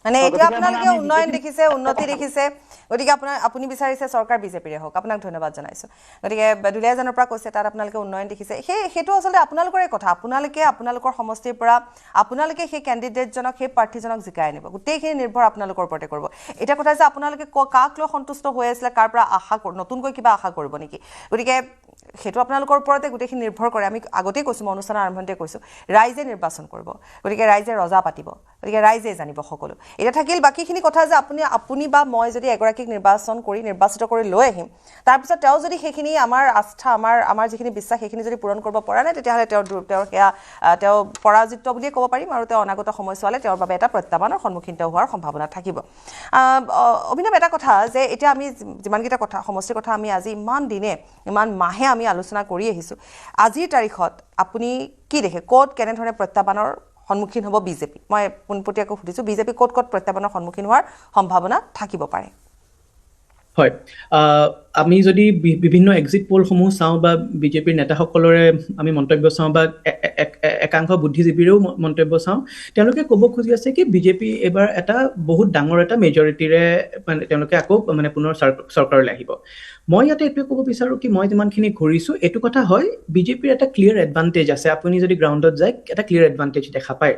S1: মানে এতিয়া আপোনালোকে উন্নয়ন দেখিছে উন্নতি দেখিছে গতিকে আপুনি বিচাৰিছে চৰকাৰ বিজেপিৰে হওক আপোনাক ধন্যবাদ জনাইছো গতিকে দুলীয়াজানৰ পৰা কৈছে তাত আপোনালোকে উন্নয়ন দেখিছে সেইটো আচলতে আপোনালোকৰে কথা আপোনালোকে আপোনালোকৰ সমষ্টিৰ পৰা আপোনালোকে সেই কেণ্ডিডেটজনক সেই প্ৰাৰ্থীজনক জিকাই আনিব গোটেইখিনি নিৰ্ভৰ আপোনালোকৰ ওপৰতে কৰিব এটা কথা যে আপোনালোকে কাক লৈ সন্তুষ্ট হৈ আছিলে কাৰ পৰা আশা নতুনকৈ কিবা আশা কৰিব নেকি গতিকে সেইটো আপোনালোকৰ ওপৰতে গোটেইখিনি নিৰ্ভৰ কৰে আমি আগতেই কৈছোঁ মই অনুষ্ঠানৰ আৰম্ভণিতে কৈছোঁ ৰাইজে নিৰ্বাচন কৰিব গতিকে ৰাইজে ৰজা পাতিব গতিকে ৰাইজে জানিব সকলো এটা থাকিল বাকীখিনি কথা যে আপুনি বা মই যদি এগৰাকীক নিৰ্বাচিত কৰি লৈ আহিম তাৰপিছত তেওঁ যদি সেইখিনি আমাৰ আস্থা আমাৰ যিখিনি বিশ্বাস সেইখিনি যদি পূৰণ কৰিব পৰা নাই তেতিয়াহ'লে তেওঁ পৰাজিত বুলিয়ে ক'ব পাৰিম আৰু তেওঁ অনাগত সময়ছোৱালে তেওঁৰ বাবে এটা প্ৰত্যাহ্বানৰ সন্মুখীন হোৱাৰ সম্ভাৱনা থাকিব অভিনৱ এটা কথা যে এতিয়া আমি যিমানকেইটা কথা সমষ্টিৰ কথা আমি আজি ইমান মাহে আমি আলোচনা কৰি আহিছোঁ আজিৰ তাৰিখত আপুনি কি দেখে ক'ত কেনেধৰণে প্ৰত্যাহ্বানৰ সন্মুখীন হ'ব বিজেপি মই পোনপটীয়াকৈ সুধিছোঁ বিজেপি ক'ত প্ৰত্যাহ্বানৰ সন্মুখীন হোৱাৰ সম্ভাৱনা থাকিব পাৰে
S3: হয় আমি যদি বিভিন্ন এক্সিট পোলসমূহ চাওঁ বা বিজেপিৰ নেতাসকলৰে আমি মন্তব্য চাওঁ বা একাংশ বুদ্ধিজীৱীৰেও মন্তব্য চাওঁ তেওঁলোকে ক'ব খুজি আছে কি বিজেপি এবাৰ এটা বহুত ডাঙৰ এটা মেজৰিটিৰে মানে তেওঁলোকে আকৌ মানে পুনৰ চৰকাৰলৈ আহিব মই ইয়াতে এইটোৱে ক'ব বিচাৰোঁ কি মই যিমানখিনি ঘূৰিছোঁ এইটো কথা হয় বিজেপিৰ এটা ক্লিয়াৰ এডভান্টেজ আছে আপুনি যদি গ্ৰাউণ্ডত যায় এটা ক্লিয়াৰ এডভান্টেজ দেখা পায়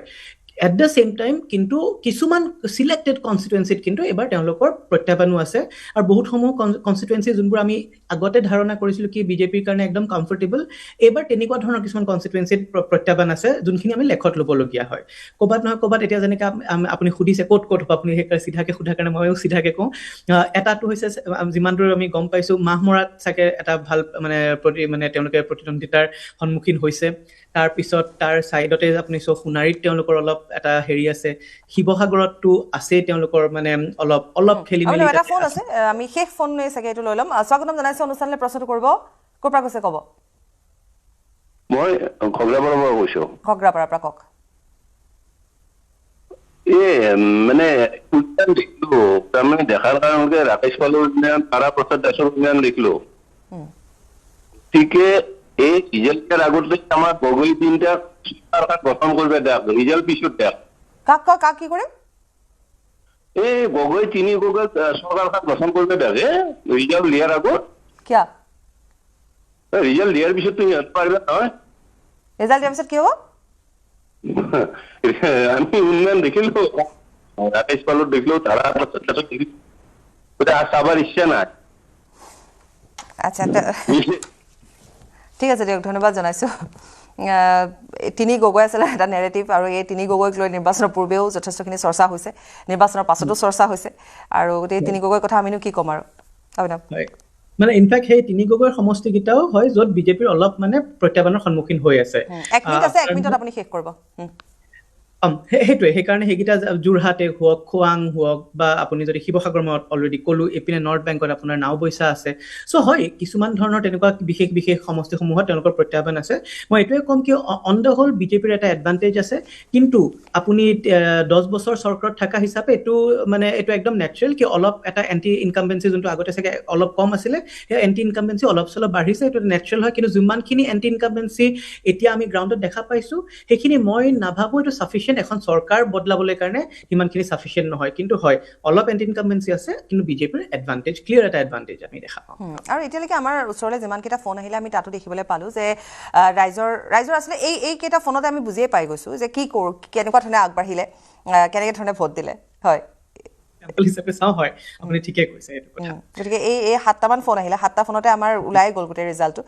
S3: এট দ্য সেম টাইম কিন্তু কিছুমান সিলেক্টেড কনষ্টিটুৱেঞ্চিত কিন্তু এবাৰ তেওঁলোকৰ প্ৰত্যাহ্বানো আছে আৰু বহুতসমূহ কনষ্টিটুৱেঞ্চি যোনবোৰ আমি আগতে ধাৰণা কৰিছিলোঁ কি বিজেপিৰ কাৰণে একদম কমফৰ্টেবল এইবাৰ তেনেকুৱা ধৰণৰ কিছুমান কনষ্টিটুৱেঞ্চিত প্ৰত্যাহ্বান আছে যোনখিনি আমি লেখত ল'বলগীয়া হয় ক'ৰবাত নহয় ক'ৰবাত এতিয়া যেনেকৈ আপুনি সুধিছে ক'ত হ'ব আপুনি সেই চিধাকৈ সোধাৰ কাৰণে ময়ো চিধাকৈ কওঁ এটাটো হৈছে যিমান দূৰ আমি গম পাইছোঁ মাহমৰাত চাগে এটা ভাল মানে তেওঁলোকে প্ৰতিদ্বন্দ্বিতাৰ সন্মুখীন হৈছে তাৰপিছত তাৰ ছাইডতে আপুনি সোণাৰীত তেওঁলোকৰ অলপ এটা হেৰি আছে শিৱসাগৰতটো আছে তেওঁলোকৰ মানে অলপ খেলি মেলি
S1: এটা ফোন আছে আমি শেষ ফোন লৈ চাগে এইটো লৈ ল'ম স্বাগতম জনাইছোঁ অনুষ্ঠানলৈ প্ৰশ্নটো কৰিব ক'ৰ পৰা কৈছে ক'ব
S4: মই খগৰাপাৰাৰ পৰা কৈছোঁ
S1: খগৰাপাৰাৰ পৰা কওক
S4: মানে উদ্যান দেখিলো তাৰমানে দেখাৰ কাৰণে ৰাকেশ পালৰ উদ্যান তাৰা প্ৰসাদ দাসৰ উদ্যান দেখিলো গতিকে এই ৰিজাল্টৰ আগতে আমাৰ গগৈ তিনিটা চৰকাৰ গঠন কৰিব দেখ ৰিজাল্ট পিছত দেখ
S1: কাক কি কৰে
S4: এই গগৈ চৰকাৰখন গঠন কৰিব দেখে ৰিজাল্ট দিয়াৰ আগত
S1: কিয়
S4: ৰিজাল্ট দিয়াৰ পিছত তুমি পাৰিবা নহয়
S1: ৰিজাল্ট দিয়াৰ পিছত কি হ'ব
S4: আমি উন্নয়ন দেখিলো ৰাকেশ পালৰ দেখিলো তাৰা প্ৰসাদ দাসক দেখিলো চাবাৰ ইচ্ছা নাই
S1: আচ্ছা ঠিক আছে দিয়ক ধন্যবাদ জনাইছোঁ তিনি গগৈ আছিলে এটা নেৰেটিভ আৰু এই তিনি গগৈক লৈ নিৰ্বাচনৰ পূৰ্বেও যথেষ্টখিনি চৰ্চা হৈছে নিৰ্বাচনৰ পাছতো চৰ্চা হৈছে আৰু গোটেই তিনি গগৈৰ কথা আমিনো কি ক'ম আৰু অভিনৱ
S3: মানে ইনফেক্ট সেই তিনি গগৈৰ সমষ্টিকেইটাও হয় য'ত বিজেপিৰ অলপ মানে প্ৰত্যাহ্বানৰ সন্মুখীন হৈ আছে
S1: এক মিনিটত আপুনি শেষ কৰিব
S3: সেইটোৱে সেইকাৰণে সেইকেইটা যোৰহাটে হওক খোৱাং হওক বা আপুনি যদি শিৱসাগৰ মই অলৰেডি ক'লো এইপিনে নৰ্থ বেংকত আপোনাৰ নাওবৈচা আছে চ' হয় কিছুমান ধৰণৰ তেনেকুৱা বিশেষ সমষ্টিসমূহত তেওঁলোকৰ প্ৰত্যাহ্বান আছে মই এইটোৱে ক'ম কি অন দ্য হোল বিজেপিৰ এটা এডভান্টেজ আছে কিন্তু আপুনি 10 বছৰ চৰকাৰত থকা হিচাপে এইটো একদম নেচাৰেল কি অলপ এটা এণ্টি ইনকামবেঞ্চি যোনটো আগতে চাগে অলপ কম আছিলে সেই এণ্টি ইনকামবেঞ্চি অলপ চলপ বাঢ়িছে এইটো নেচাৰেল হয় কিন্তু যিমানখিনি এণ্টি ইনকামবেঞ্চি এতিয়া আমি গ্ৰাউণ্ডত দেখা পাইছোঁ সেইখিনি মই নাভাবোঁ এইটো চাফিচিয়েণ্ট এখন চৰকাৰ বদলাবলৈ কাৰণে সিমানখিনি চাফিচিয়েণ্ট নহয় কিন্তু হয় অলপ এণ্টি ইনকামবেঞ্চি আছে কিন্তু বিজেপিৰ এডভান্টেজ ক্লিয়াৰ এটা এডভান্টেজ আমি দেখা পাওঁ
S1: আৰু এতিয়ালৈকে আমাৰ ওচৰলৈ যিমানকেইটা ফোন আহিলে আমি তাতো দেখিবলৈ পালোঁ যে ৰাইজৰ আচলতে এইকেইটা ফোনতে আমি বুজিয়ে পাই গৈছোঁ যে কি কৰোঁ কেনেকুৱা ধৰণে আগবাঢ়িলে কেনেকৈ ধৰণে ভোট দিলে হয়
S3: হিচাপে চাওঁ হয় আপুনি ঠিকে কৈছে এইটো কথা
S1: গতিকে এই 7টামান ফোন আহিলে 7টা ফোনতে আমাৰ ওলাই গ'ল গোটেই ৰিজাল্টটো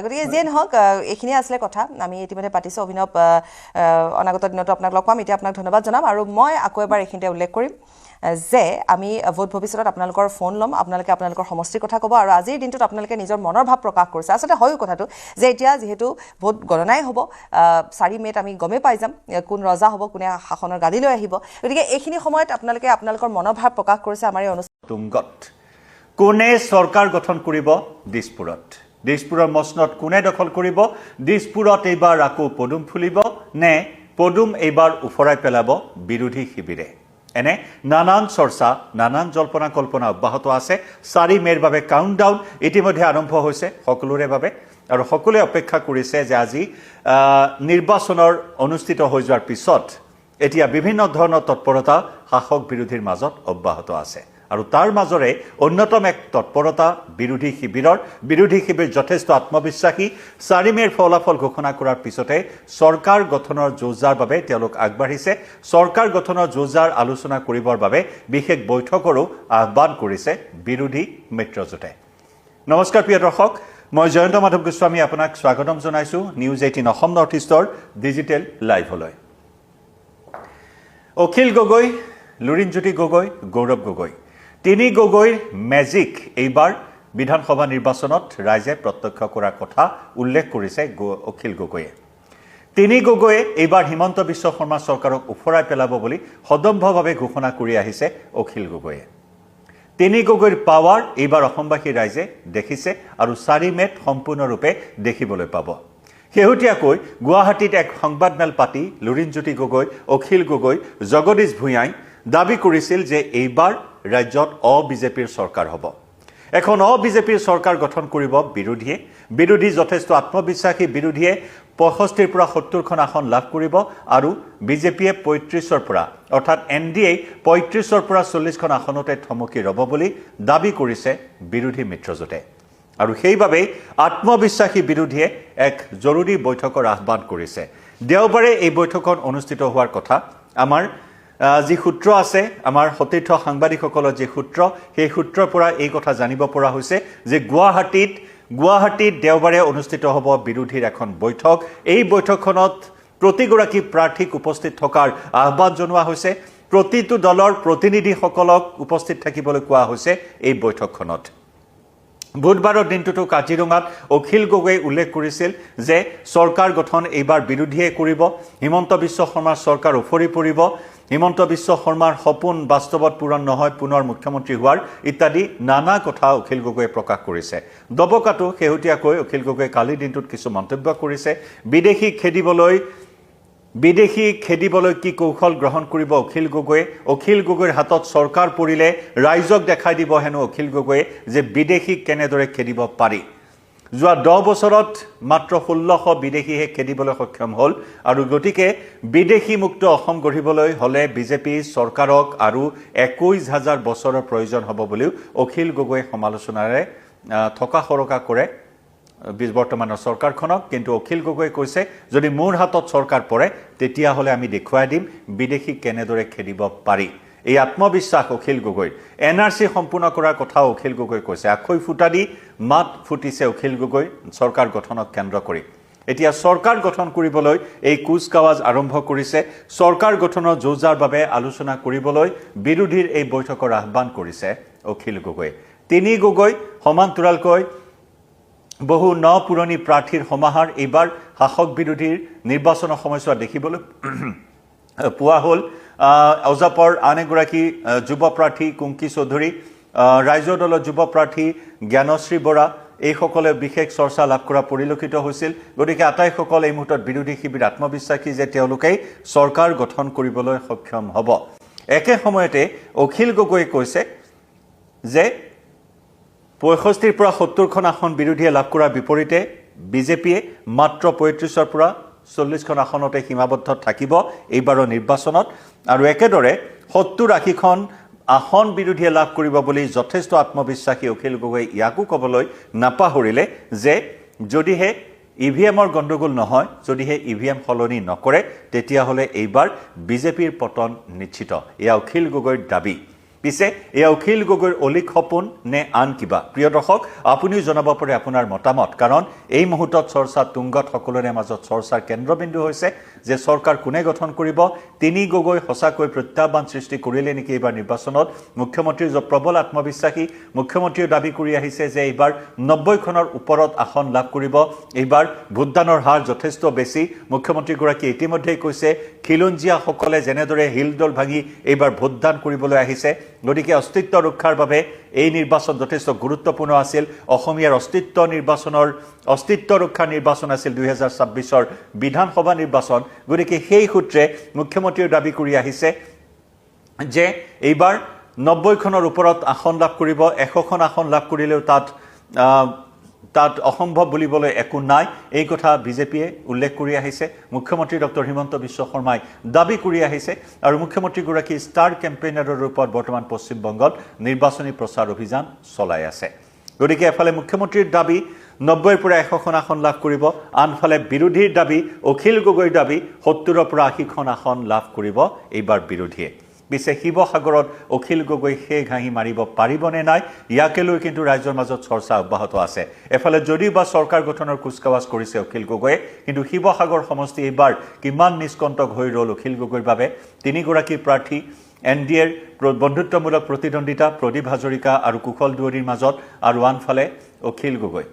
S1: গতিকে যিয়ে নহওক এইখিনিয়ে আছিলে কথা আমি ইতিমধ্যে পাতিছোঁ অভিনৱ অনাগত দিনতো আপোনাক লগ পাম এতিয়া আপোনাক ধন্যবাদ জনাম আৰু মই আকৌ এবাৰ এইখিনিতে উল্লেখ কৰিম যে আমি ভোট ভৱিষ্যতত আপোনালোকৰ ফোন ল'ম আপোনালোকে আপোনালোকৰ সমষ্টিৰ কথা ক'ব আৰু আজিৰ দিনটোত আপোনালোকে নিজৰ মনৰ ভাৱ প্ৰকাশ কৰিছে আচলতে হয়ো কথাটো যে এতিয়া যিহেতু ভোট গণনাই হ'ব 4 মে'ত আমি গমেই পাই যাম কোন ৰজা হ'ব কোনে শাসনৰ গাদীলৈ আহিব গতিকে এইখিনি সময়ত আপোনালোকে আপোনালোকৰ মনৰ ভাৱ প্ৰকাশ কৰিছে আমাৰ এই অনুষ্ঠান
S5: তুংগত কোনে চৰকাৰ গঠন কৰিব দিছপুৰত দিছপুৰৰ মসনদ কোনে দখল কৰিব দিছপুৰত এইবাৰ আকৌ পদুম ফুলিব নে পদুম এইবাৰ উফৰাই পেলাব বিৰোধী শিবিৰে এনে নানান চৰ্চা নানান জল্পনা কল্পনা অব্যাহত আছে 4 মেৰ বাবে কাউণ্টডাউন ইতিমধ্যে আৰম্ভ হৈছে সকলোৰে বাবে আৰু সকলোৱে অপেক্ষা কৰিছে যে আজি নিৰ্বাচনৰ অনুষ্ঠিত হৈ যোৱাৰ পিছত এতিয়া বিভিন্ন ধৰণৰ তৎপৰতা শাসক বিৰোধীৰ মাজত অব্যাহত আছে আৰু তাৰ মাজৰে অন্যতম এক তৎপৰতা বিৰোধী শিবিৰ যথেষ্ট আত্মবিশ্বাসী 4 মেৰ ফলাফল ঘোষণা কৰাৰ পিছতে চৰকাৰ গঠনৰ যোজাৰ বাবে তেওঁলোক আগবাঢ়িছে চৰকাৰ গঠনৰ যোজাৰ আলোচনা কৰিবৰ বাবে বিশেষ বৈঠকৰো আহ্বান কৰিছে বিৰোধী মিত্ৰজোঁটে নমস্কাৰ প্ৰিয় দৰ্শক মই জয়ন্ত মাধৱ গোস্বামী আপোনাক স্বাগতম জনাইছো নিউজ 18 অসম নৰ্থ ইষ্টৰ ডিজিটেল লাইভলৈ অখিল গগৈ লুৰিণজ্যোতি গগৈ গৌৰৱ গগৈ তিনি গগৈৰ মেজিক এইবাৰ বিধানসভা নিৰ্বাচনত ৰাইজে প্ৰত্যক্ষ কৰাৰ কথা উল্লেখ কৰিছে অখিল গগৈয়ে তিনি গগৈয়ে এইবাৰ হিমন্ত বিশ্ব শৰ্মা চৰকাৰক উফৰাই পেলাব বুলি সদম্ভভাৱে ঘোষণা কৰি আহিছে অখিল গগৈয়ে তিনি গগৈৰ পাৱাৰ এইবাৰ অসমবাসী ৰাইজে দেখিছে আৰু 4 মেত সম্পূৰ্ণৰূপে দেখিবলৈ পাব শেহতীয়াকৈ গুৱাহাটীত এক সংবাদমেল পাতি লুৰিণজ্যোতি গগৈ অখিল গগৈ জগদীশ ভূঞাই দাবী কৰিছিল যে এইবাৰ ৰাজ্যত বিজেপিৰ চৰকাৰ হ'ব এখন বিজেপিৰ চৰকাৰ গঠন কৰিব বিৰোধী যথেষ্ট আত্মবিশ্বাসী বিৰোধীয়ে 65 পৰা 70খন আসন লাভ কৰিব আৰু বিজেপিয়ে 35ৰ পৰা অৰ্থাৎ এনডিএ 35ৰ পৰা 40খন আসনতে থমকি ৰব বুলি দাবী কৰিছে বিৰোধী মিত্ৰজোঁটে আৰু সেইবাবে আত্মবিশ্বাসী বিৰোধীয়ে এক জৰুৰী বৈঠকৰ আহ্বান কৰিছে দেওবাৰে এই বৈঠকখন অনুষ্ঠিত হোৱাৰ কথা আমাৰ যি সূত্ৰ আছে আমাৰ সতীৰ্থ সাংবাদিকসকলৰ যি সূত্ৰ সেই সূত্ৰৰ পৰা এই কথা জানিব পৰা হৈছে যে গুৱাহাটীত দেওবাৰে অনুষ্ঠিত হ'ব বিৰোধীৰ এখন বৈঠক এই বৈঠকখনত প্ৰতিগৰাকী প্ৰাৰ্থীক উপস্থিত থকাৰ আহ্বান জনোৱা হৈছে প্ৰতিটো দলৰ প্ৰতিনিধিসকলক উপস্থিত থাকিবলৈ কোৱা হৈছে এই বৈঠকখনত বুধবাৰৰ দিনটোতো কাজিৰঙাত অখিল গগৈয়ে উল্লেখ কৰিছিল যে চৰকাৰ গঠন এইবাৰ বিৰোধীয়ে কৰিব হিমন্ত বিশ্ব শৰ্মাৰ চৰকাৰ উফৰি পৰিব হিমন্ত বিশ্ব শৰ্মাৰ সপোন বাস্তৱত পূৰণ নহয় পুনৰ মুখ্যমন্ত্ৰী হোৱাৰ ইত্যাদি নানা কথা অখিল গগৈয়ে প্ৰকাশ কৰিছে দবকাটো শেহতীয়াকৈ অখিল গগৈয়ে কালি দিনটোত কিছু মন্তব্য কৰিছে বিদেশী খেদিবলৈ কি কৌশল গ্ৰহণ কৰিব অখিল গগৈৰ হাতত চৰকাৰ পৰিলে ৰাইজক দেখাই দিব হেনো অখিল গগৈয়ে যে বিদেশীক কেনেদৰে খেদিব পাৰি যোৱা 10 বছৰত মাত্ৰ 1600 বিদেশীহে খেদিবলৈ সক্ষম হ'ল আৰু গতিকে বিদেশী মুক্ত অসম গঢ়িবলৈ হলে বিজেপি চৰকাৰক আৰু 21000 বছৰৰ প্ৰয়োজন হ'ব বুলিও অখিল গগৈয়ে সমালোচনাৰে থকা সৰকা কৰে বৰ্তমানৰ চৰকাৰখনক কিন্তু অখিল গগৈয়ে কৈছে যদি মোৰ হাতত চৰকাৰ পৰে তেতিয়া হলে আমি দেখুৱাই দিম বিদেশী কেনেদৰে খেদিব পাৰি এই আত্মবিশ্বাস অখিল গগৈৰ এনআৰসি সম্পূৰ্ণ কৰাৰ কথা অখিল গগৈ কৈছে আখৈ ফুটা দি মাত ফুটিছে অখিল গগৈ চৰকাৰ গঠনক কেন্দ্ৰ কৰি এতিয়া চৰকাৰ গঠন কৰিবলৈ এই কুচকাৱাজ আৰম্ভ কৰিছে চৰকাৰ গঠনৰ যোজাৰ বাবে আলোচনা কৰিবলৈ বিৰোধীৰ এই বৈঠকৰ আহ্বান কৰিছে অখিল গগৈ তিনি গগৈ সমান্তৰালকৈ বহু পুৰণি প্ৰাৰ্থীৰ সমাহাৰ এইবাৰ শাসক বিৰোধীৰ নিৰ্বাচনৰ সময়ছোৱা দেখিবলৈ পোৱা হ'ল অজাপৰ আন এগৰাকী যুৱ প্ৰাৰ্থী কুংকি চৌধুৰী ৰাইজৰ দলৰ যুৱ প্ৰাৰ্থী জ্ঞানশ্ৰী বৰা এইসকলে বিশেষ চৰ্চা লাভ কৰা পৰিলক্ষিত হৈছিল গতিকে আটাইসকল এই মুহূৰ্তত বিৰোধী শিবিৰ আত্মবিশ্বাসী যে তেওঁলোকে চৰকাৰ গঠন কৰিবলৈ সক্ষম হ'ব একে সময়তে অখিল গগৈয়ে কৈছে যে 65 পৰা 70খন আসন বিৰোধীয়ে লাভ কৰাৰ বিপৰীতে বিজেপিয়ে মাত্ৰ 35ৰ পৰা 40খন আসনতে সীমাবদ্ধ থাকিব এইবাৰৰ নিৰ্বাচনত আৰু একেদৰে 70-80খন আসন বিৰোধীয়ে লাভ কৰিব বুলি যথেষ্ট আত্মবিশ্বাসী অখিল গগৈ ইয়াকো ক'বলৈ নাপাহৰিলে যে যদিহে ইভিএমৰ গণ্ডগোল নহয় যদিহে ইভিএম সলনি নকৰে তেতিয়াহ'লে এইবাৰ বিজেপিৰ পতন নিশ্চিত এয়া অখিল গগৈৰ দাবী পিছে এয়া অখিল গগৈৰ অলিক সপোন নে আন কিবা প্ৰিয় দৰ্শক আপুনিও জনাব পাৰে আপোনাৰ মতামত কাৰণ এই মুহূৰ্তত চৰ্চা তুংগত সকলোৰে মাজত চৰ্চাৰ কেন্দ্ৰবিন্দু হৈছে যে চৰকাৰ কোনে গঠন কৰিব তিনি গগৈ সঁচাকৈ প্ৰত্যাহ্বান সৃষ্টি কৰিলে নেকি এইবাৰ নিৰ্বাচনত মুখ্যমন্ত্ৰীৰ প্ৰবল আত্মবিশ্বাসী মুখ্যমন্ত্ৰীয়ে দাবী কৰি আহিছে যে এইবাৰ 90খনৰ ওপৰত আসন লাভ কৰিব এইবাৰ ভোটদানৰ হাৰ যথেষ্ট বেছি মুখ্যমন্ত্ৰীগৰাকী ইতিমধ্যে কৈছে খিলঞ্জীয়াসকলে যেনেদৰে হিলদল ভাঙি এইবাৰ ভোটদান কৰিবলৈ আহিছে গতিকে অস্তিত্ব ৰক্ষাৰ বাবে এই নিৰ্বাচন যথেষ্ট গুৰুত্বপূৰ্ণ আছিল অসমীয়াৰ অস্তিত্ব ৰক্ষাৰ নিৰ্বাচন আছিল 2026ৰ বিধানসভা নিৰ্বাচন গতিকে সেই সূত্ৰে মুখ্যমন্ত্ৰীয়ে দাবী কৰি আহিছে যে এইবাৰ 90খনৰ ওপৰত আসন লাভ কৰিব 100খন আসন লাভ কৰিলেও তাত অসম্ভৱ বুলিবলৈ একো নাই এই কথা বিজেপিয়ে উল্লেখ কৰি আহিছে মুখ্যমন্ত্ৰী ডক্টৰ হিমন্ত বিশ্ব শৰ্মাই দাবী কৰি আহিছে আৰু মুখ্যমন্ত্ৰীগৰাকী ষ্টাৰ কেম্পেইনাৰৰ ৰূপত বৰ্তমান পশ্চিম বংগত নিৰ্বাচনী প্ৰচাৰ অভিযান চলাই আছে গতিকে এফালে মুখ্যমন্ত্ৰীৰ দাবী 90ৰ পৰা 100খন আসন লাভ কৰিব আনফালে বিৰোধীৰ দাবী অখিল গগৈৰ দাবী 70ৰ পৰা 80খন আসন লাভ কৰিব এইবাৰ বিৰোধীয়ে পিছে শিৱসাগৰত অখিল গগৈ সেই ঘাঁহি মাৰিব পাৰিবনে নাই ইয়াকে লৈ কিন্তু ৰাজ্যৰ মাজত চৰ্চা অব্যাহত আছে এফালে যদিও বা চৰকাৰ গঠনৰ কুচকাৱাজ কৰিছে অখিল গগৈয়ে কিন্তু শিৱসাগৰ সমষ্টি এইবাৰ কিমান নিষ্কণ্টক হৈ ৰ'ল অখিল গগৈৰ বাবে তিনিগৰাকী প্ৰাৰ্থী এনডিএৰ বন্ধুত্বমূলক প্ৰতিদ্বন্দ্বিতা প্ৰদীপ হাজৰিকা আৰু কুশল দুৱৰীৰ মাজত আৰু আনফালে অখিল গগৈ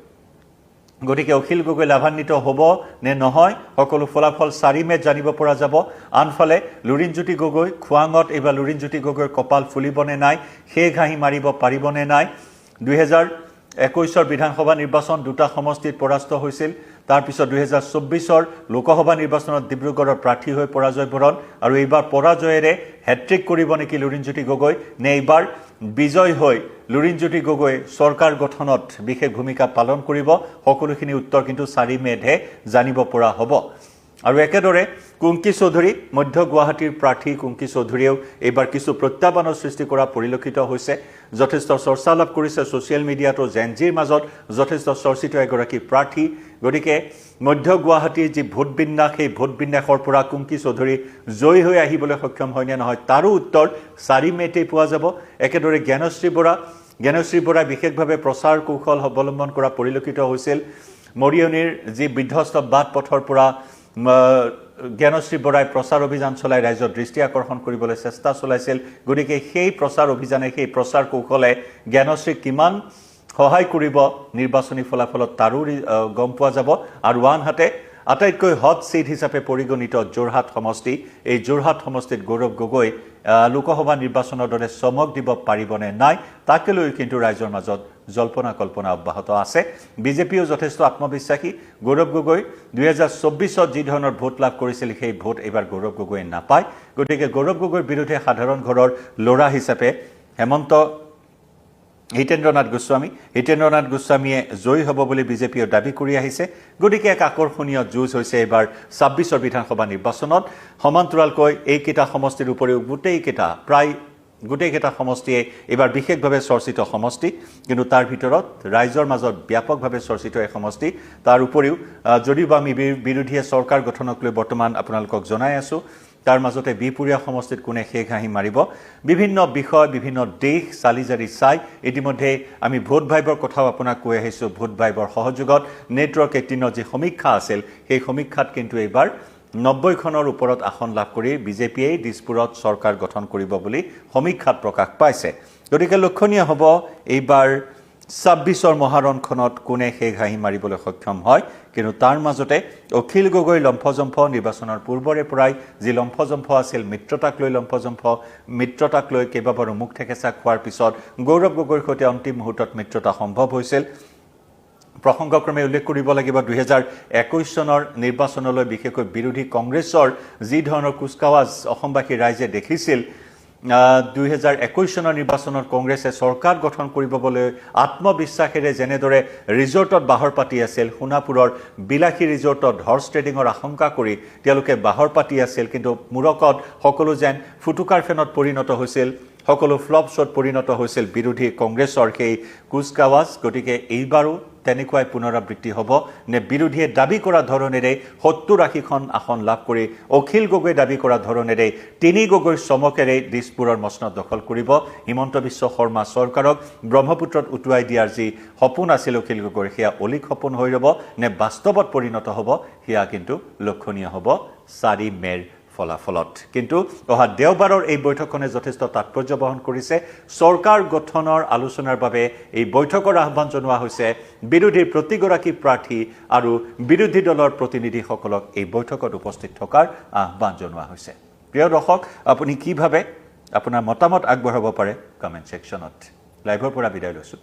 S5: গতিকে অখিল গগৈ লাভান্বিত হ'ব নে নহয় সকলো ফলাফল 4 মেত জানিব পৰা যাব আনফালে লুৰিণজ্যোতি গগৈ খুৱাঙত এইবাৰ লুৰিণজ্যোতি গগৈৰ কপাল ফুলিবনে নাই সেই ঘাঁহি মাৰিব পাৰিবনে নাই 2021ৰ বিধানসভা নিৰ্বাচন দুটা সমষ্টিত পৰাস্ত হৈছিল তাৰ পিছত 2024ৰ লোকসভা নিৰ্বাচনত ডিব্ৰুগড়ৰ প্ৰাৰ্থী হৈ পৰাজয় বৰণ আৰু এইবাৰ পৰাজয়েৰে হেট্ৰিক কৰিব নেকি লুৰিণজ্যোতি গগৈ নে এইবাৰ বিজয় হৈ লুৰিণজ্যোতি গগৈ চৰকাৰ গঠনত বিশেষ ভূমিকা পালন কৰিব সকলোখিনি উত্তৰ কিন্তু 4 মেতহে জানিব পৰা হ'ব আৰু একেদৰে কুংকি চৌধুৰী মধ্য গুৱাহাটীৰ প্ৰাৰ্থী কুংকি চৌধুৰীয়েও এইবাৰ কিছু প্ৰত্যাহ্বানৰ সৃষ্টি কৰা পৰিলক্ষিত হৈছে যথেষ্ট চৰ্চা লাভ কৰিছে ছ'চিয়েল মিডিয়াতো জেনজিৰ মাজত যথেষ্ট চৰ্চিত এগৰাকী প্ৰাৰ্থী গতিকে মধ্য গুৱাহাটীৰ যি ভোট বিন্যাস সেই ভোট বিন্যাসৰ পৰা কুংকি চৌধুৰী জয়ী হৈ আহিবলৈ সক্ষম হয় নে নহয় তাৰো উত্তৰ 4 মেতেই পোৱা যাব একেদৰে জ্ঞানশ্ৰী বৰা বিশেষভাৱে প্ৰচাৰ কৌশল অৱলম্বন কৰা পৰিলক্ষিত হৈছিল মৰিয়নিৰ যি বিধ্বস্ত বাট পথৰ পৰা জ্ঞানশ্ৰী বৰাই প্ৰচাৰ অভিযান চলাই ৰাইজৰ দৃষ্টি আকৰ্ষণ কৰিবলৈ চেষ্টা চলাইছিল গতিকে সেই প্ৰচাৰ অভিযানে সেই প্ৰচাৰ কৌশলে জ্ঞানশ্ৰীক কিমান সহায় কৰিব নিৰ্বাচনী ফলাফলত তাৰো গম পোৱা যাব আৰু আনহাতে আটাইতকৈ হট সিট হিচাপে পৰিগণিত যোৰহাট সমষ্টি এই যোৰহাট সমষ্টিত গৌৰৱ গগৈ লোকসভা নিৰ্বাচনৰ দৰে চমক দিব পাৰিবনে নাই তাকে লৈ কিন্তু ৰাইজৰ মাজত জল্পনা কল্পনা অব্যাহত আছে বিজেপিও যথেষ্ট আত্মবিশ্বাসী গৌৰৱ গগৈ 2024ত যি ধৰণৰ ভোট লাভ কৰিছিল সেই ভোট এইবাৰ গৌৰৱ গগৈয়ে নাপায় গতিকে গৌৰৱ গগৈৰ বিৰুদ্ধে সাধাৰণ ঘৰৰ ল'ৰা হিচাপে হিতেন্দ্ৰনাথ গোস্বামীয়ে জয়ী হ'ব বুলি বিজেপিয়ে দাবী কৰি আহিছে গতিকে এক আকৰ্ষণীয় যুঁজ হৈছে এইবাৰ 26ৰ বিধানসভা নিৰ্বাচনত সমান্তৰালকৈ এইকেইটা সমষ্টিৰ উপৰিও গোটেইকেইটা সমষ্টিয়ে এইবাৰ বিশেষভাৱে চৰ্চিত সমষ্টি কিন্তু তাৰ ভিতৰত ৰাইজৰ মাজত ব্যাপকভাৱে চৰ্চিত এই সমষ্টি তাৰ উপৰিও যদিও আমি বিৰোধীয়ে চৰকাৰ গঠনক লৈ বৰ্তমান আপোনালোকক জনাই আছো তাৰ মাজতে বিপুৰীয়া সমষ্টিত কোনে সেই ঘাঁহি মাৰিব বিভিন্ন বিষয় বিভিন্ন দিশ চালিজাৰি চাই ইতিমধ্যে আমি ভোট ভাইবৰ কথাও আপোনাক কৈ আহিছোঁ ভোট ভাইবৰ সহযোগত নেটৱৰ্ক 18ৰ যি সমীক্ষা আছিল সেই সমীক্ষাত কিন্তু এইবাৰ 90খনৰ ওপৰত আসন লাভ কৰি বিজেপিয়ে দিছপুৰত চৰকাৰ গঠন কৰিব বুলি সমীক্ষাত প্ৰকাশ পাইছে গতিকে লক্ষণীয় হ'ব এইবাৰ 26ৰ মহাৰণখনত কোনে সেই ঘাঁহি মাৰিবলৈ সক্ষম হয় কিন্তু তাৰ মাজতে অখিল গগৈ লম্ফজম্ফ নিৰ্বাচনৰ পূৰ্বৰে পৰাই যি লম্ফজম্ফ আছিল মিত্ৰতাক লৈ কেইবাবাৰো মুখ ঠেকেচা খোৱাৰ পিছত গৌৰৱ গগৈৰ সৈতে অন্তিম মুহূৰ্তত মিত্ৰতা সম্ভৱ হৈছিল প্ৰসংগক্ৰমে উল্লেখ কৰিব লাগিব 2021 চনৰ নিৰ্বাচনলৈ বিশেষকৈ বিৰোধী কংগ্ৰেছৰ যি ধৰণৰ কুচকাৱাজ অসমবাসী ৰাইজে দেখিছিল 2021 চনৰ নিৰ্বাচনত কংগ্ৰেছে চৰকাৰ গঠন কৰিবলৈ আত্মবিশ্বাসেৰে যেনেদৰে ৰিজৰ্টত বাহৰ পাতি আছিল সোণাপুৰৰ বিলাসী ৰিজৰ্টত হৰ্স ট্ৰেডিঙৰ আশংকা কৰি তেওঁলোকে বাহৰ পাতি আছিল কিন্তু মুৰকত সকলো যেন ফুটুকাৰ ফেনত পৰিণত হৈছিল সকলো ফ্লপ শ্বট পৰিণত হৈছিল বিৰোধী কংগ্ৰেছৰ সেই কুচকাৱাজ গতিকে এইবাৰো তেনেকুৱাই পুনৰাবৃত্তি হ'ব নে বিৰোধীয়ে দাবী কৰা ধৰণেৰে 70-80খন আসন লাভ কৰি অখিল গগৈ দাবী কৰা ধৰণেৰে তিনি গগৈৰ চমকেৰে দিছপুৰৰ মসনদ দখল কৰিব হিমন্ত বিশ্ব শৰ্মা চৰকাৰক ব্ৰহ্মপুত্ৰত উটুৱাই দিয়াৰ যি সপোন আছিল অখিল গগৈৰ সেয়া অলিক সপোন হৈ ৰব নে বাস্তৱত পৰিণত হ'ব সেয়া কিন্তু লক্ষণীয় হ'ব 4 মেৰ ফলাফলত কিন্তু অহা দেওবাৰৰ এই বৈঠকখনে যথেষ্ট তাৎপৰ্য বহন কৰিছে চৰকাৰ গঠনৰ আলোচনাৰ বাবে এই বৈঠকৰ আহ্বান জনোৱা হৈছে বিৰোধীৰ প্ৰতিগৰাকী প্ৰাৰ্থী আৰু বিৰোধী দলৰ প্ৰতিনিধিসকলক এই বৈঠকত উপস্থিত থকাৰ আহ্বান জনোৱা হৈছে প্ৰিয় দৰ্শক আপুনি কি ভাবে আপোনাৰ মতামত আগবঢ়াব পাৰে কমেণ্ট ছেকশ্যনত লাইভৰ পৰা বিদায় লৈছোঁ